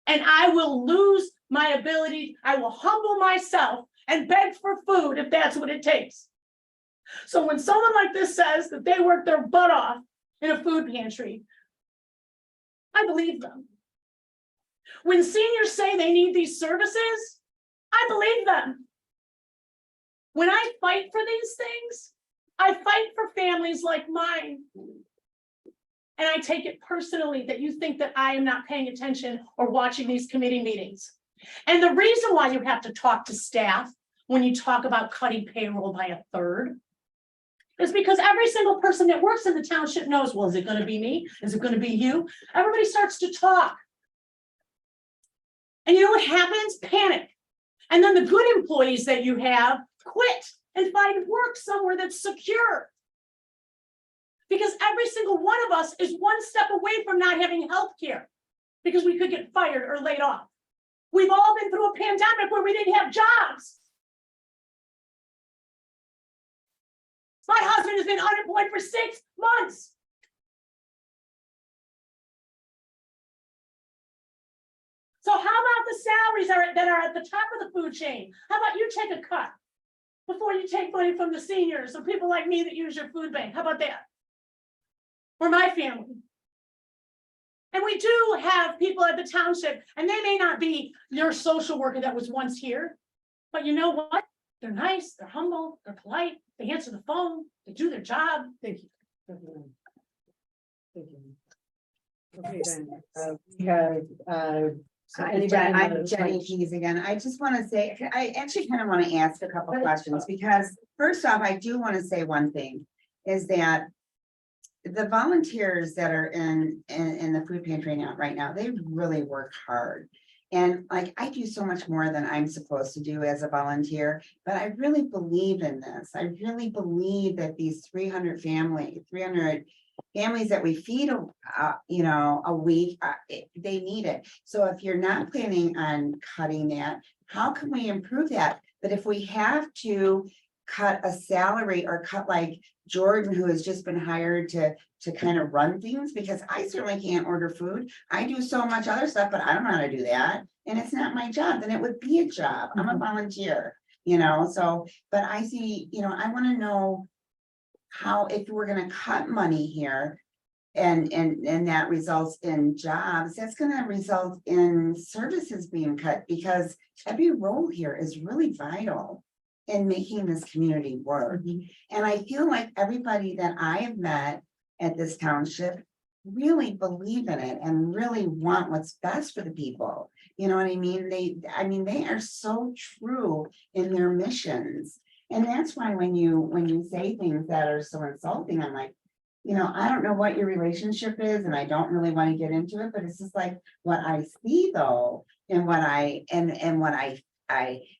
and I will lose my ability. I will humble myself and beg for food if that's what it takes. So when someone like this says that they work their butt off in a food pantry, I believe them. When seniors say they need these services, I believe them. When I fight for these things, I fight for families like mine. And I take it personally that you think that I am not paying attention or watching these committee meetings. And the reason why you have to talk to staff when you talk about cutting payroll by 1/3 is because every single person that works in the township knows, well, is it going to be me? Is it going to be you? Everybody starts to talk. And you know what happens? Panic. And then the good employees that you have quit and find work somewhere that's secure. Because every single one of us is one step away from not having health care because we could get fired or laid off. We've all been through a pandemic where we didn't have jobs. My husband has been unemployed for 6 months. So how about the salaries that are at the top of the food chain? How about you take a cut before you take money from the seniors or people like me that use your food bank? How about that? Or my family. And we do have people at the township, and they may not be your social worker that was once here, but you know what? They're nice, they're humble, they're polite, they answer the phone, they do their job. Thank you. Thank you. Okay, then, we have, so anybody I'm wanna- Jenny Keys again. I just want to say, I actually kind of want to ask a couple questions because first off, I do want to say one thing is that the volunteers that are in the food pantry now, right now, they really work hard. And like, I do so much more than I'm supposed to do as a volunteer, but I really believe in this. I really believe that these 300 families that we feed, a week, they need it. So if you're not planning on cutting that, how can we improve that? But if we have to cut a salary or cut like Jordan, who has just been hired to kind of run things, because I certainly can't order food. I do so much other stuff, but I don't know how to do that. And it's not my job, then it would be a job. I'm a volunteer, so, but I see, I want to know how, if we're gonna cut money here and that results in jobs, that's gonna result in services being cut, because every role here is really vital in making this community work. And I feel like everybody that I have met at this township really believe in it and really want what's best for the people. You know what I mean? They are so true in their missions. And that's why when you say things that are so insulting, I'm like, I don't know what your relationship is, and I don't really want to get into it, but it's just like what I see though, and what I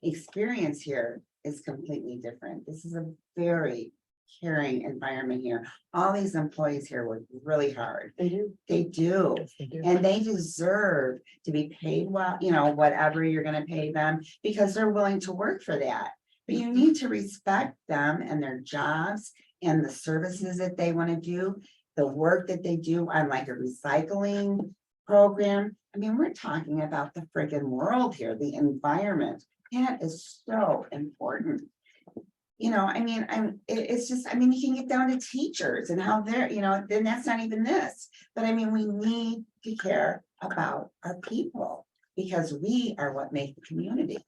experience here is completely different. This is a very caring environment here. All these employees here work really hard. They do. They do. Yes, they do. And they deserve to be paid well, whatever you're gonna pay them, because they're willing to work for that. But you need to respect them and their jobs and the services that they want to do, the work that they do on like a recycling program. I mean, we're talking about the friggin' world here, the environment. That is so important. You know, I mean, it's just, I mean, you can get down to teachers and how they're, you know, then that's not even this. But I mean, we need to care about our people because we are what make the community.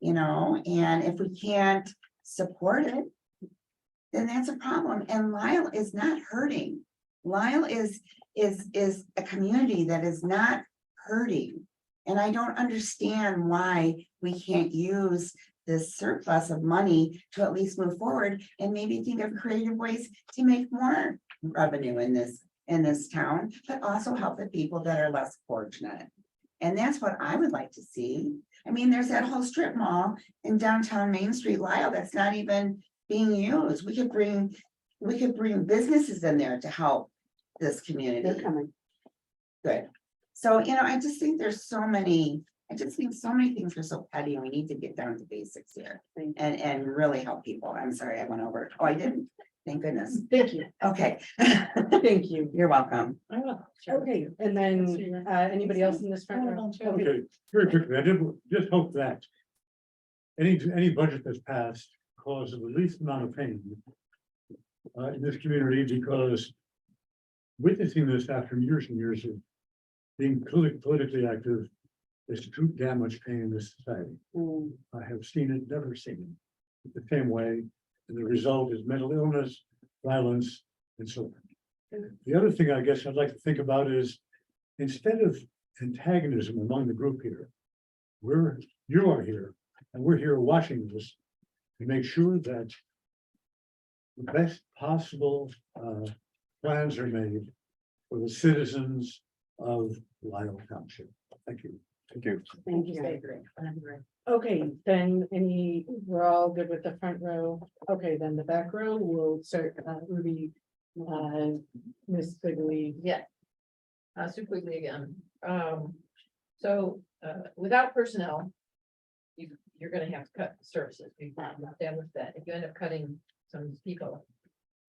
You know, and if we can't support it, then that's a problem. And Lisle is not hurting. Lisle is a community that is not hurting. And I don't understand why we can't use this surplus of money to at least move forward and maybe think of creative ways to make more revenue in this town, but also help the people that are less fortunate. And that's what I would like to see. I mean, there's that whole strip mall in downtown Main Street, Lisle, that's not even being used. We could bring businesses in there to help this community. They're coming. Good. So, you know, I just think there's so many, I just think so many things are so petty and we need to get down to basics here and really help people. I'm sorry, I went over. Oh, I didn't. Thank goodness. Thank you. Okay. Thank you. You're welcome. Okay, and then anybody else in this front row? Okay, very quickly, I did just hope that any budget that's passed causes the least amount of pain in this community, because witnessing this after years and years of being politically active is too damn much pain in this society. I have seen it, never seen it the same way, and the result is mental illness, violence, and so on. The other thing I guess I'd like to think about is, instead of antagonism among the group here, you are here, and we're here watching this to make sure that the best possible plans are made for the citizens of Lisle Township. Thank you. Thank you. Thank you. Okay, then we're all good with the front row. Okay, then the back row, we'll start, Ruby, Miss Quigley. Yeah. Sue Quigley again. So, without personnel, you're gonna have to cut services. We've done with that. If you end up cutting some people,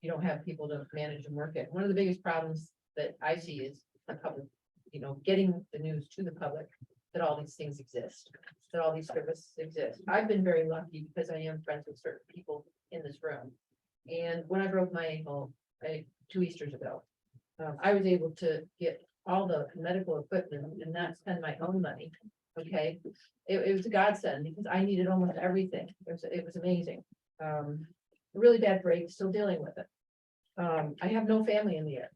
you don't have people to manage and work it. One of the biggest problems that I see is the public, you know, getting the news to the public that all these things exist, that all these services exist. I've been very lucky because I am friends with certain people in this room. And when I broke my ankle, 2 Easters ago, I was able to get all the medical equipment and not spend my own money. Okay, it was a godsend because I needed almost everything. It was amazing. A really bad break, still dealing with it. I have no family in the air.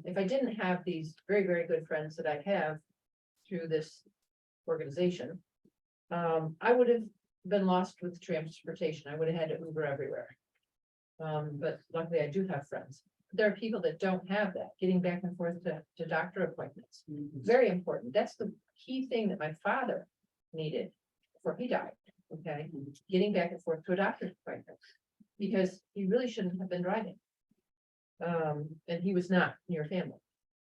If I didn't have these very, very good friends that I have through this organization, I would have been lost with transportation. I would have had to Uber everywhere. But luckily I do have friends. There are people that don't have that, getting back and forth to doctor appointments. Very important. That's the key thing that my father needed before he died. Okay, getting back and forth to a doctor's appointment because he really shouldn't have been driving. And he was not near family.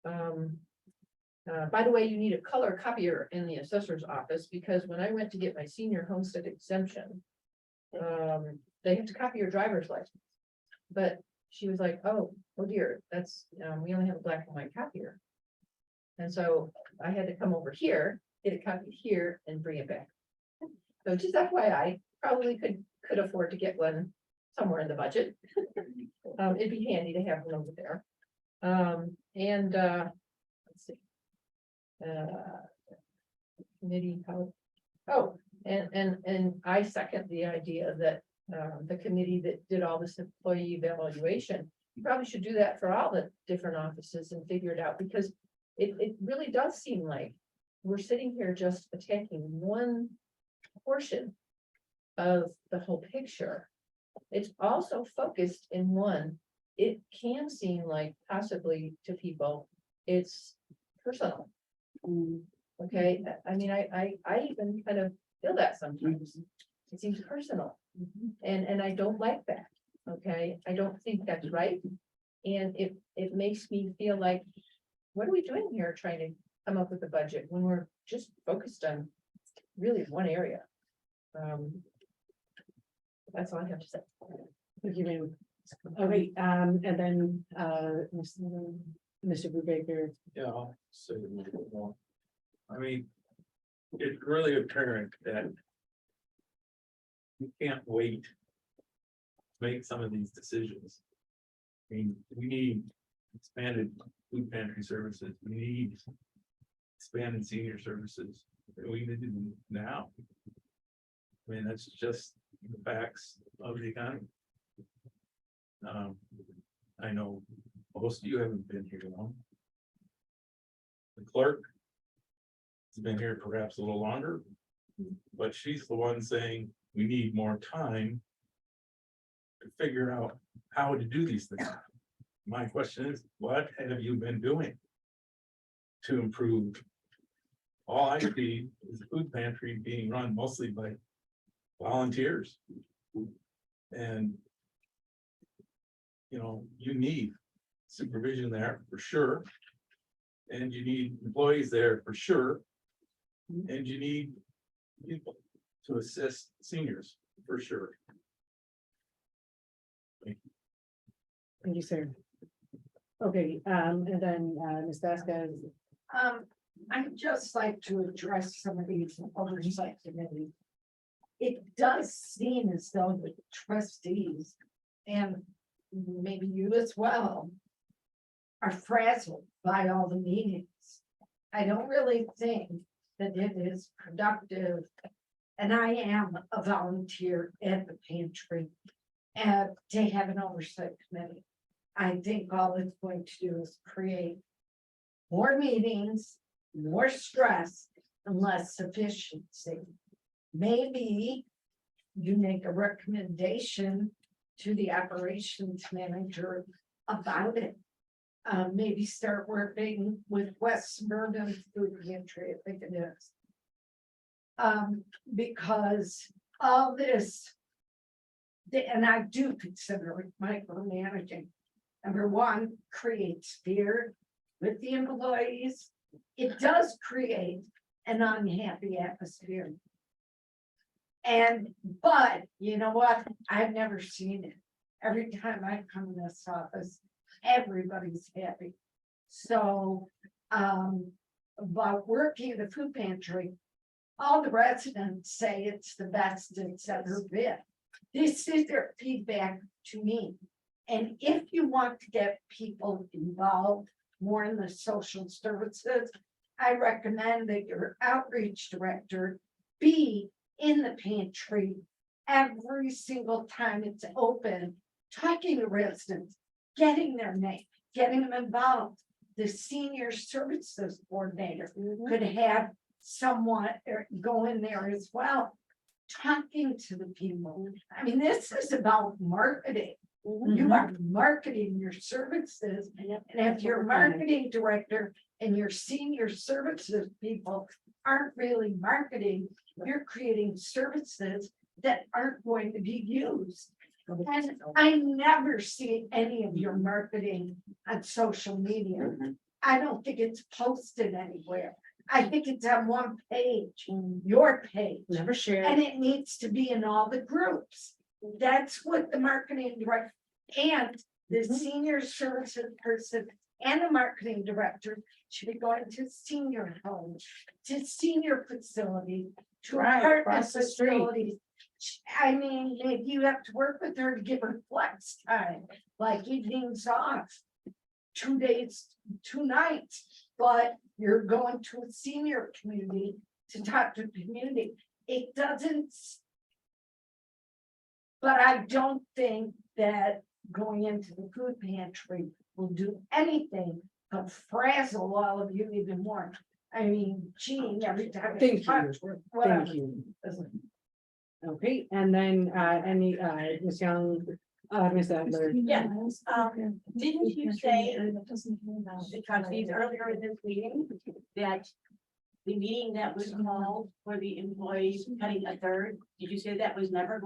By the way, you need a color copier in the assessor's office because when I went to get my senior homestead exemption, they have to copy your driver's license. But she was like, oh dear, that's, we only have a black and white copier. And so I had to come over here, get a copy here and bring it back. So just FYI, probably could afford to get one somewhere in the budget. It'd be handy to have one over there. Let's see. Committee, and I second the idea that the committee that did all this employee evaluation, you probably should do that for all the different offices and figure it out, because it really does seem like we're sitting here just attacking one portion of the whole picture. It's also focused in one. It can seem like possibly to people, it's personal. Okay, I mean, I even kind of feel that sometimes. It seems personal. And I don't like that. Okay, I don't think that's right. And it makes me feel like, what are we doing here trying to come up with a budget when we're just focused on really one area? That's all I have to say. Thank you, ma'am. Okay, and then, Mr. Brubaker. Yeah, I'll say a little bit more. I mean, it's really apparent that you can't wait to make some of these decisions. I mean, we need expanded food pantry services. We need expanded senior services. We need to do now. I mean, that's just the facts of the economy. I know most of you haven't been here long. The clerk has been here perhaps a little longer, but she's the one saying we need more time to figure out how to do these things. My question is, what have you been doing to improve? All I see is the food pantry being run mostly by volunteers. And you know, you need supervision there for sure. And you need employees there for sure. And you need people to assist seniors for sure. Thank you, sir. Okay, and then, Ms. Vasquez. I'd just like to address some of these oversight committees. It does seem as though the trustees, and maybe you as well, are frazzled by all the meetings. I don't really think that it is productive. And I am a volunteer at the pantry to have an oversight committee. I think all it's going to do is create more meetings, more stress, and less efficiency. Maybe you make a recommendation to the operations manager about it. Maybe start working with West Suburban Food Pantry, I think it is. Because all this, and I do consider it micromanaging. Number one, creates fear with the employees. It does create an unhappy atmosphere. But you know what? I've never seen it. Every time I come in this office, everybody's happy. So, about working in the food pantry, all the residents say it's the best it's ever been. This is their feedback to me. And if you want to get people involved more in the social services, I recommend that your outreach director be in the pantry every single time it's open, talking to residents, getting their name, getting them involved. The senior services coordinator could have someone go in there as well, talking to the people. I mean, this is about marketing. You are marketing your services, and if your marketing director and your senior services people aren't really marketing, you're creating services that aren't going to be used. And I never see any of your marketing on social media. I don't think it's posted anywhere. I think it's on one page, your page. Never share. And it needs to be in all the groups. That's what the marketing director and the senior services person and the marketing director should be going to senior homes, to senior facilities, to apartment across the street. facilities. I mean, maybe you have to work with her to give her flex time, like evenings off, 2 days, 2 nights, but you're going to a senior community to talk to the community. It doesn't. But I don't think that going into the food pantry will do anything but frazzle all of you even more. I mean, Jean, every time. Thank you. Thank Thank you. Okay, and then, Ms. Young, Ms. Adler. Yeah, didn't you say, the trustees earlier in this meeting, that the meeting that was called for the employees cutting a third, did you say that was never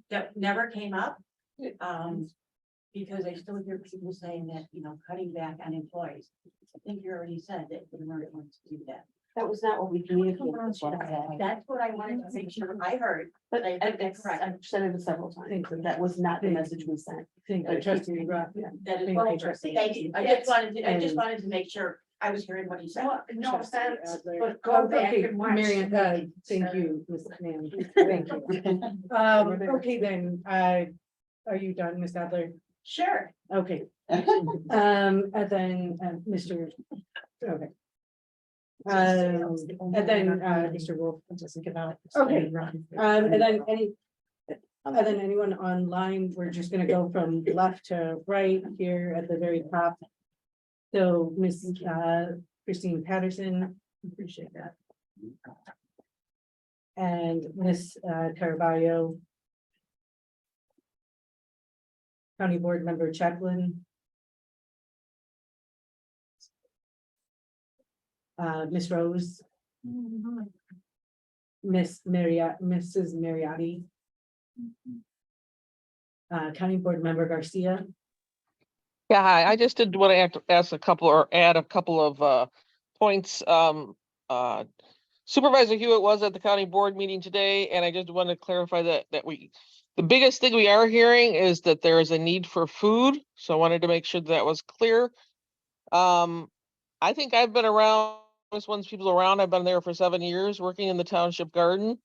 that never came up? Because I still hear people saying that, cutting back on employees. I think you already said that we weren't going to do that. That was not what we communicated. That's what I wanted to make sure I heard. But I- I've said it several times, but that was not the message we sent. Thank you, trustee Rob. That is Thank well, you, trustee. thank you. I just wanted to make sure I was hearing what you said. No Trustee offense, Adler. but go back Okay, and watch. Marion, thank you, Ms. Mann. Thank you. Okay, then, are you done, Ms. Adler? Sure. Okay. And then, Mr. Okay. And then, Mr. Wolf. Okay, and then anyone online, we're just gonna go from left to right here at the very top. So Miss Christine Patterson, appreciate that. And Miss Caraballo. County Board Member Chaplin. Miss Rose. Mrs. Mariotti. County Board Member Garcia. Yeah, hi, I just did want to ask a couple or add a couple of points. Supervisor Hewitt was at the county board meeting today, and I just want to clarify that the biggest thing we are hearing is that there is a need for food. So I wanted to make sure that was clear. I think I've been around, once people around, I've been there for 7 years working in the township garden.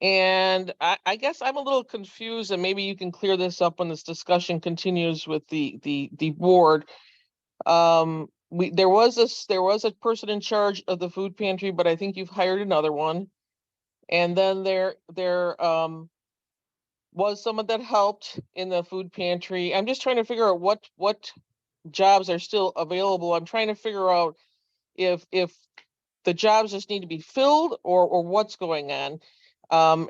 And I guess I'm a little confused, and maybe you can clear this up when this discussion continues with the board. There was a person in charge of the food pantry, but I think you've hired another one. And then there was someone that helped in the food pantry. I'm just trying to figure out what jobs are still available. I'm trying to figure out if the jobs just need to be filled or what's going on.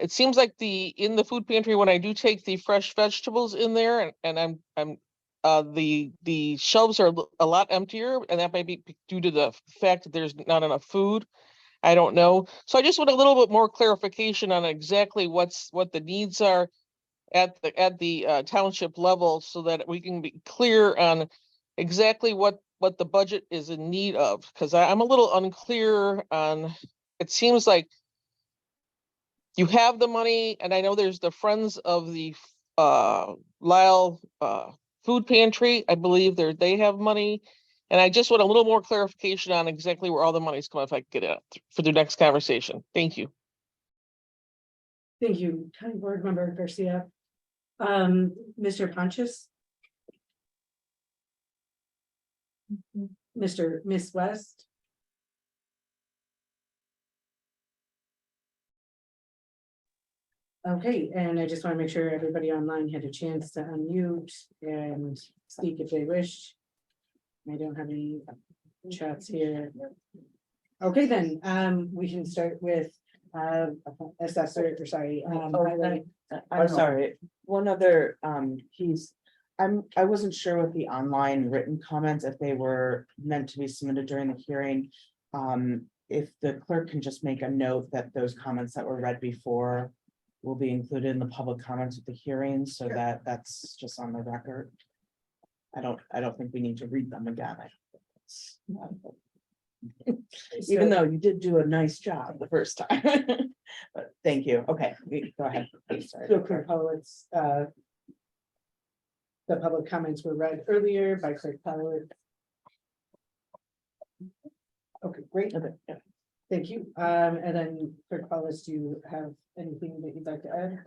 It seems like in the food pantry, when I do take the fresh vegetables in there, and the shelves are a lot emptier, and that might be due to the fact that there's not enough food. I don't know. So I just want a little bit more clarification on exactly what the needs are at the township level, so that we can be clear on exactly what the budget is in need of, because I'm a little unclear on, it seems like you have the money, and I know there's the Friends of the Lisle Food Pantry. I believe they have money. And I just want a little more clarification on exactly where all the money's coming, if I could get it for the next conversation. Thank you. Thank you, County Board Member Garcia. Mr. Pontius. Miss West. Okay, and I just want to make sure everybody online had a chance to unmute and speak if they wish. I don't have any chats here. Okay, then, we can start with assessor, or sorry. I'm sorry, one other piece. I wasn't sure with the online written comments, if they were meant to be submitted during the hearing. If the clerk can just make a note that those comments that were read before will be included in the public comments at the hearing, so that that's just on the record. I don't think we need to read them again. Even though you did do a nice job the first time. But thank you. Okay, go ahead. Sorry. So Clerk Pollitt's, the public comments were read earlier by Clerk Pollitt. Okay, great. Thank you. And then Clerk Pollitt, do you have anything that you'd like to add?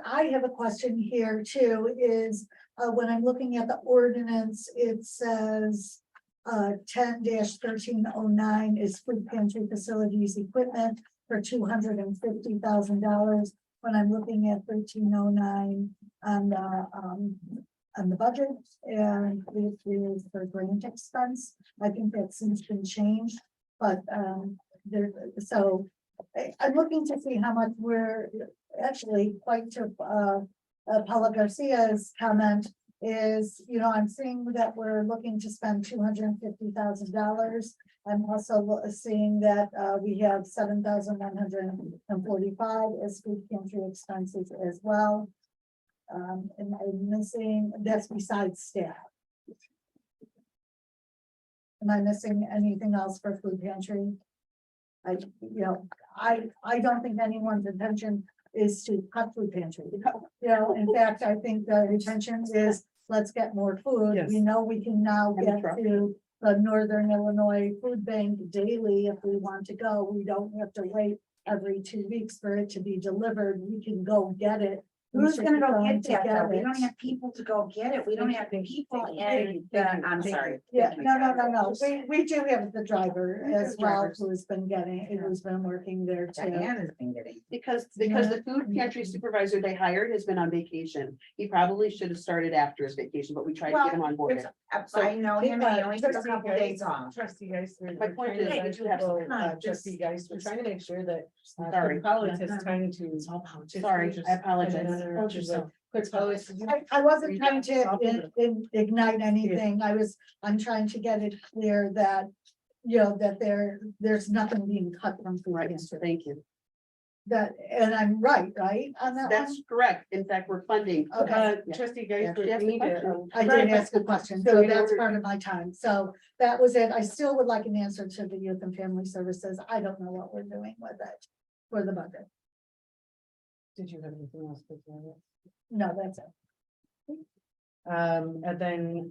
I have a question here too, is when I'm looking at the ordinance, it says 10-1309 is food pantry facilities equipment for $250,000. When I'm looking at 1309 on the budget, and it is for grant expense. I think that since been changed, but so I'm looking to see how much we're actually, quite to Paula Garcia's comment is, I'm seeing that we're looking to spend $250,000. I'm also seeing that we have 7,145 as food pantry expenses as well. And I'm missing, that's besides staff. Am I missing anything else for food pantry? I, I don't think anyone's intention is to cut food pantry. In fact, I think the intention is, let's get more food. Yes. We know we can now And a get truck. to the Northern Illinois Food Bank daily if we want to go. We don't have to wait every 2 weeks for it to be delivered. We can go get it. Who's gonna go Going get to that though? We it. don't have people to go get it. We don't have people and, I'm sorry. Yeah, no. We do have the driver We have as well, drivers. who's been working there too. Diane has been getting. Because the food pantry supervisor they hired has been on vacation. He probably should have started after his vacation, but we tried to get him on board. I know him, and he only took a Trustee couple Geis- days off. Trustee Geis, My point is, we do have some time, Trustee Geis, we're trying to make sure that. Sorry. College has time to. Sorry, I apologize. Quick policy. I wasn't trying to ignite anything. I'm trying to get it clear that, that there's nothing being cut from food Right, pantry. thank you. And I'm right on that one? That's correct. In fact, we're funding. Okay. Trustee Geis, She asked a question. I did ask a question, so that's part of my time. So that was it. I still would like an answer to the Youth and Family Services. I don't know what we're doing with it for the budget. Did you have anything else? before No, that's it. that? And then,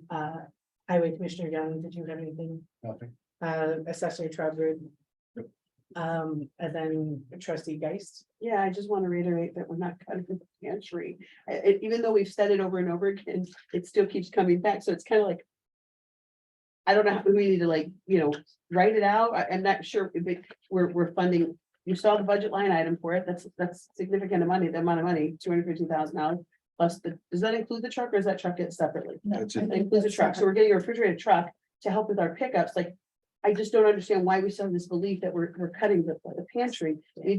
Highway Commissioner Young, did you have anything? Nothing. Assessor Trevor. And then Trustee Geist. Yeah, I just want to reiterate that we're not cutting the pantry. Even though we've said it over and over again, it still keeps coming back. So it's kind of like, I don't know how we need to write it out. I'm not sure if we're funding. You saw the budget line item for it. That's significant amount of money, $250,000. Plus does that include the truck or is that truck get separately? No, That's I it. It think includes a that's truck. So we're getting a refrigerated truck to help with our pickups. Like, I just don't understand why we still have this belief that we're cutting the pantry.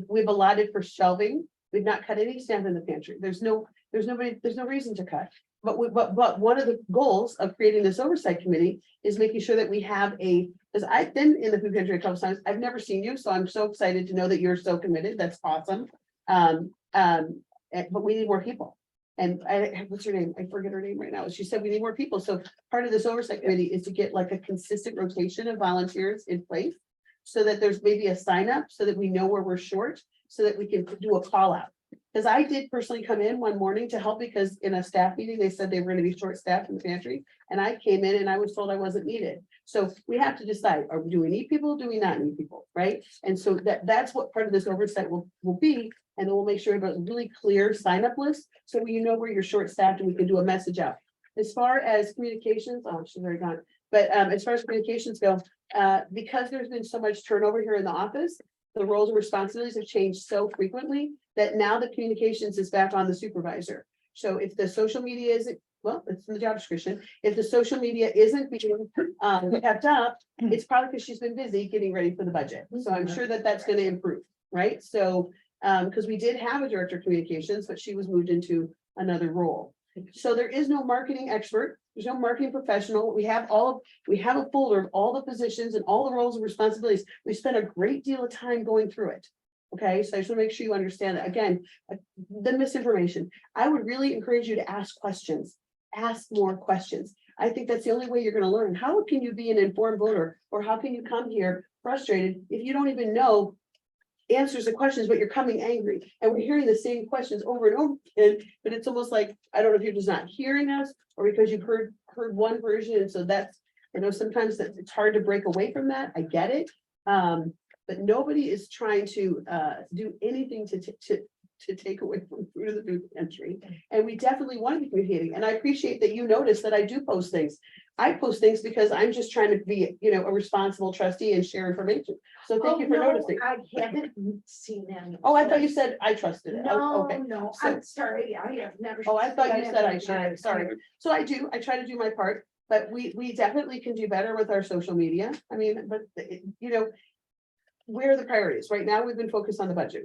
We've allotted for shelving. We've not cut any staff in the pantry. There's no reason to cut. But one of the goals of creating this oversight committee is making sure that we have because I've been in the food pantry a couple times. I've never seen you, so I'm so excited to know that you're so committed. That's awesome. But we need more people. And what's her name? I forget her name right now. She said we need more people. So part of this oversight committee is to get like a consistent rotation of volunteers in place. So that there's maybe a sign up so that we know where we're short, so that we can do a call out. Because I did personally come in one morning to help because in a staff meeting, they said they were going to be short staffed in the pantry. And I came in and I was told I wasn't needed. So we have to decide, do we need people? Do we not need people? Right? And so that's what part of this oversight will be. And then we'll make sure we have a really clear sign up list. So you know where you're short staffed and we can do a message out. As far as communications, she's already gone. But as far as communications go, because there's been so much turnover here in the office, the roles and responsibilities have changed so frequently that now the communications is back on the supervisor. So if the social media isn't, well, it's in the job description. If the social media isn't being kept up, it's probably because she's been busy getting ready for the budget. So I'm sure that that's going to improve, right? So because we did have a director of communications, but she was moved into another role. So there is no marketing expert. There's no marketing professional. We have a folder of all the positions and all the roles and responsibilities. We spent a great deal of time going through it. Okay, so I just want to make sure you understand that. Again, the misinformation. I would really encourage you to ask questions. Ask more questions. I think that's the only way you're going to learn. How can you be an informed voter, or how can you come here frustrated if you don't even know answers to questions, but you're coming angry? And we're hearing the same questions over and over again, but it's almost like, I don't know if you're just not hearing us or because you've heard one version. And so that's, I know sometimes that it's hard to break away from that. I get it. But nobody is trying to do anything to take away from food in the food pantry. And we definitely want to be communicating. And I appreciate that you notice that I do post things. I post things because I'm just trying to be, a responsible trustee and share information. So thank you for noticing. I haven't seen any. Oh, I thought you said I trusted it. No, Okay. no, So- I'm sorry, I have never. Oh, I thought you seen said I any. should. Sorry. So I do. I try to do my part, but we definitely can do better with our social media. I mean, but where are the priorities? Right now, we've been focused on the budget.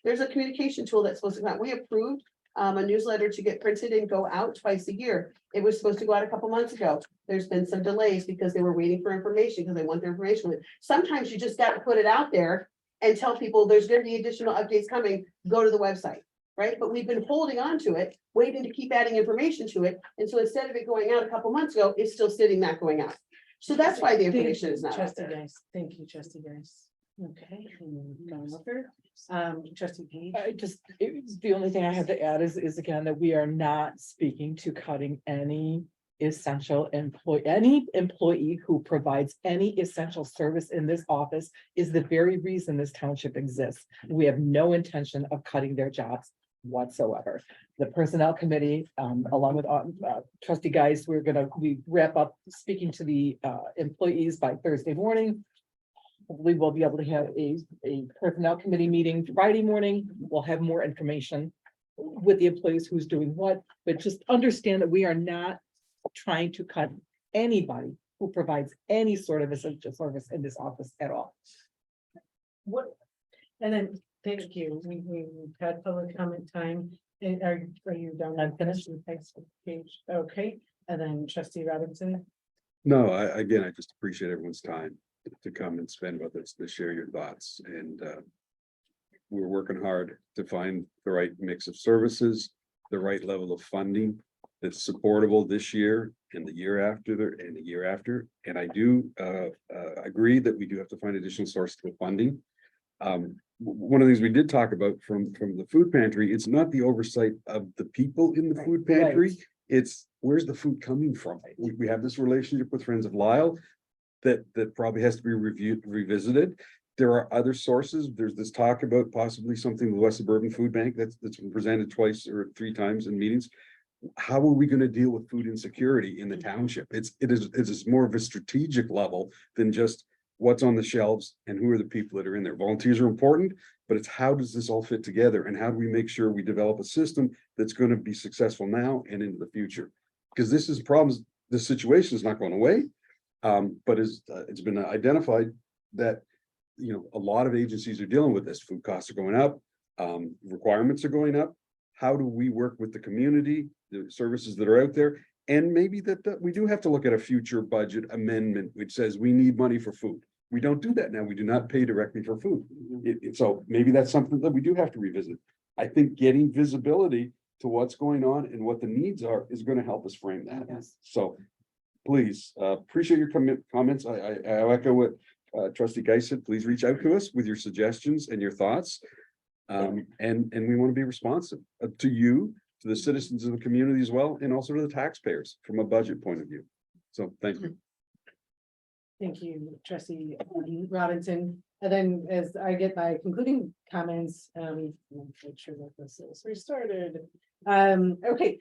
There's a communication tool that's supposed to come out. We approved a newsletter to get printed and go out twice a year. It was supposed to go out a couple months ago. There's been some delays because they were waiting for information because they want their information. Sometimes you just got to put it out there and tell people there's going to be additional updates coming. Go to the website, right? But we've been holding on to it, waiting to keep adding information to it. And so instead of it going out a couple months ago, it's still sitting not going out. So that's why the information is not out Trustee there. Geis. Thank you, Trustee Geis. Okay. Going over. Trustee Page. The only thing I have to add is again, that we are not speaking to cutting any essential any employee who provides any essential service in this office is the very reason this township exists. We have no intention of cutting their jobs whatsoever. The Personnel Committee, along with trustee guys, we wrap up speaking to the employees by Thursday morning. Hopefully we'll be able to have a Personnel Committee meeting Friday morning. We'll have more information with the employees who's doing what, but just understand that we are not trying to cut anybody who provides any sort of essential service in this office at all. What, and then, thank you, we've had public comment time, and are you done? I'm finished. Thanks, Page, okay, and then trustee Robinson. No, again, I just appreciate everyone's time to come and spend with us, to share your thoughts, and we're working hard to find the right mix of services, the right level of funding that's supportable this year and the year after and the year after. And I do agree that we do have to find additional sources of funding. One of the things we did talk about from the food pantry, it's not the oversight of the people in the food pantry. Right. It's where's the food coming from? We have this relationship with Friends of Lisle that probably has to be revisited. There are other sources. There's this talk about possibly something with West Suburban Food Bank that's been presented twice or three times in meetings. How are we going to deal with food insecurity in the township? It's more of a strategic level than just what's on the shelves and who are the people that are in there. Volunteers are important, but it's how does this all fit together, and how do we make sure we develop a system that's going to be successful now and into the future? Because this is problems, this situation is not going away. But it's been identified that, you know, a lot of agencies are dealing with this. Food costs are going up, requirements are going up. How do we work with the community, the services that are out there? And maybe that we do have to look at a future budget amendment, which says we need money for food. We don't do that now. We do not pay directly for food. So maybe that's something that we do have to revisit. I think getting visibility to what's going on and what the needs are is going to help us frame that. Yes. So please, appreciate your comments. I echo what trustee Geis said. Please reach out to us with your suggestions and your thoughts. And we want to be responsive to you, to the citizens of the community as well, and also to the taxpayers from a budget point of view. So thank you. Thank you, trustee Robinson. And then as I get my concluding comments, make sure that this is restarted. Okay,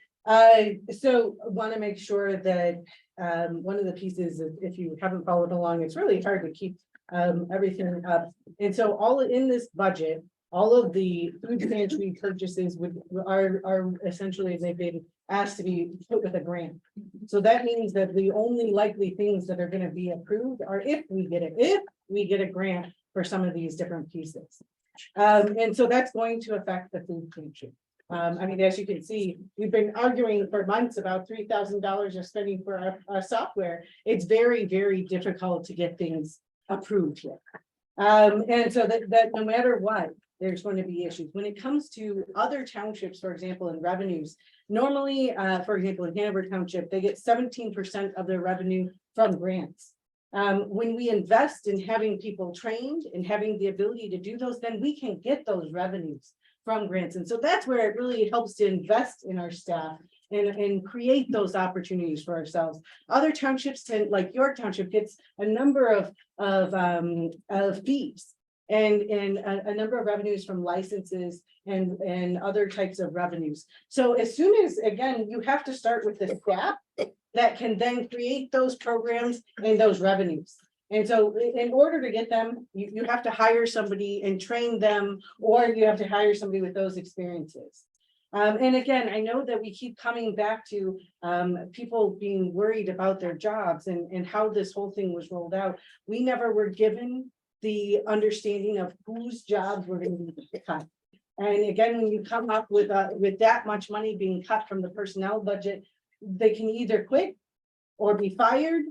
so want to make sure that one of the pieces, if you haven't followed along, it's really hard to keep everything up. And so all in this budget, all of the food pantry purchases are essentially, they've been asked to be put with a grant. So that means that the only likely things that are going to be approved are if we get a grant for some of these different pieces. And so that's going to affect the food pantry. I mean, as you can see, we've been arguing for months about $3,000 of spending for our software. It's very, very difficult to get things approved here. And so that no matter what, there's going to be issues. When it comes to other townships, for example, in revenues, normally, for example, in Hanover Township, they get 17% of their revenue from grants. When we invest in having people trained and having the ability to do those, then we can get those revenues from grants. And so that's where it really helps to invest in our staff and create those opportunities for ourselves. Other townships tend, like York Township, gets a number of fees and a number of revenues from licenses and other types of revenues. So as soon as, again, you have to start with the staff that can then create those programs and those revenues. And so in order to get them, you have to hire somebody and train them, or you have to hire somebody with those experiences. And again, I know that we keep coming back to people being worried about their jobs and how this whole thing was rolled out. We never were given the understanding of whose jobs were going to be cut. And again, when you come up with that much money being cut from the personnel budget, they can either quit or be fired,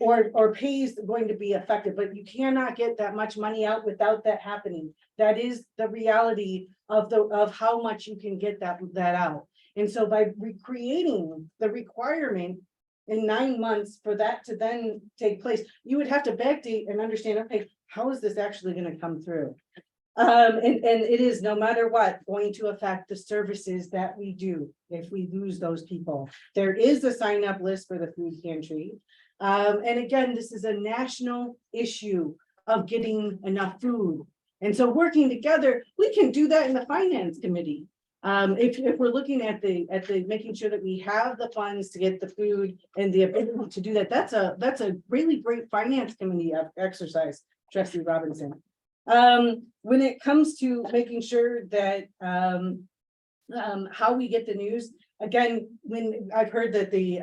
or pay is going to be affected, but you cannot get that much money out without that happening. That is the reality of how much you can get that out. And so by recreating the requirement in 9 months for that to then take place, you would have to backdate and understand, okay, how is this actually gonna come through? And it is, no matter what, going to affect the services that we do if we lose those people. There is a sign up list for the food pantry. And again, this is a national issue of getting enough food. And so working together, we can do that in the finance committee. If we're looking at making sure that we have the funds to get the food and the ability to do that, that's a really great finance committee exercise, Trustee Robinson. When it comes to making sure that, how we get the news, again, when I've heard that the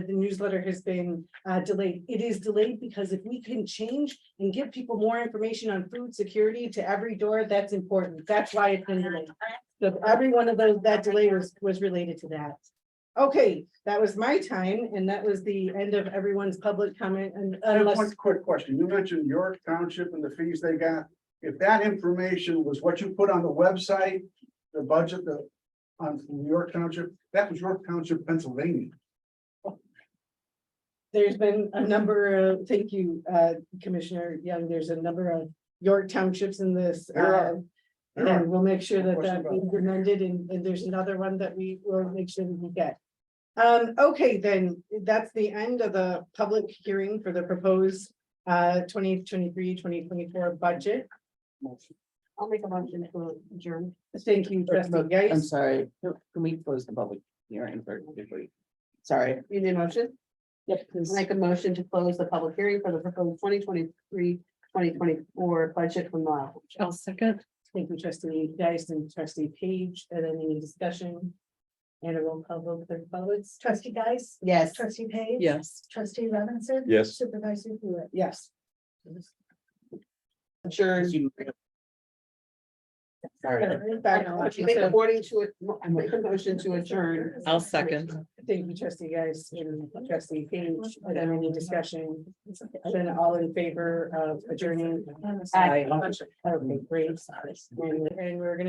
newsletter has been, delayed, it is delayed because if we can change and give people more information on food security to every door, that's important. That's why it's been delayed. So every one of those, that delay was related to that. Okay, that was my time, and that was the end of everyone's public comment, and I have unless. one quick question. You mentioned York Township and the fees they got. If that information was what you put on the website, the budget, on York Township, that was York Township, Pennsylvania. There's been a number of, thank you, Commissioner Young, there's a number of York Townships in this. There are. And we'll make sure No that question that about is amended, and there's another one that we will make sure we get. Okay, then, that's the end of the public hearing for the proposed 2023-2024 budget. I'll make a motion to adjourn. Thank you, Trustee I'm Geis. sorry, can we close the public hearing first? Sorry, you need a motion? Yep, please. Make a motion to close the public hearing for the proposed 2023-2024 budget from Lisle. I'll second. Thank you, Trustee Geis and Trustee Page, and any discussion? And a roll call vote, clerk votes. Trustee Geis. Yes. Trustee Page. Yes. Trustee Robinson. Yes. Supervisor Hewitt. Yes. Adjourn. Sorry. According to it, I make a motion to adjourn. I'll second. Thank you, Trustee Geis and Trustee Page, and then any discussion? Then all in favor of adjourning? Aye. Okay, great. And we're gonna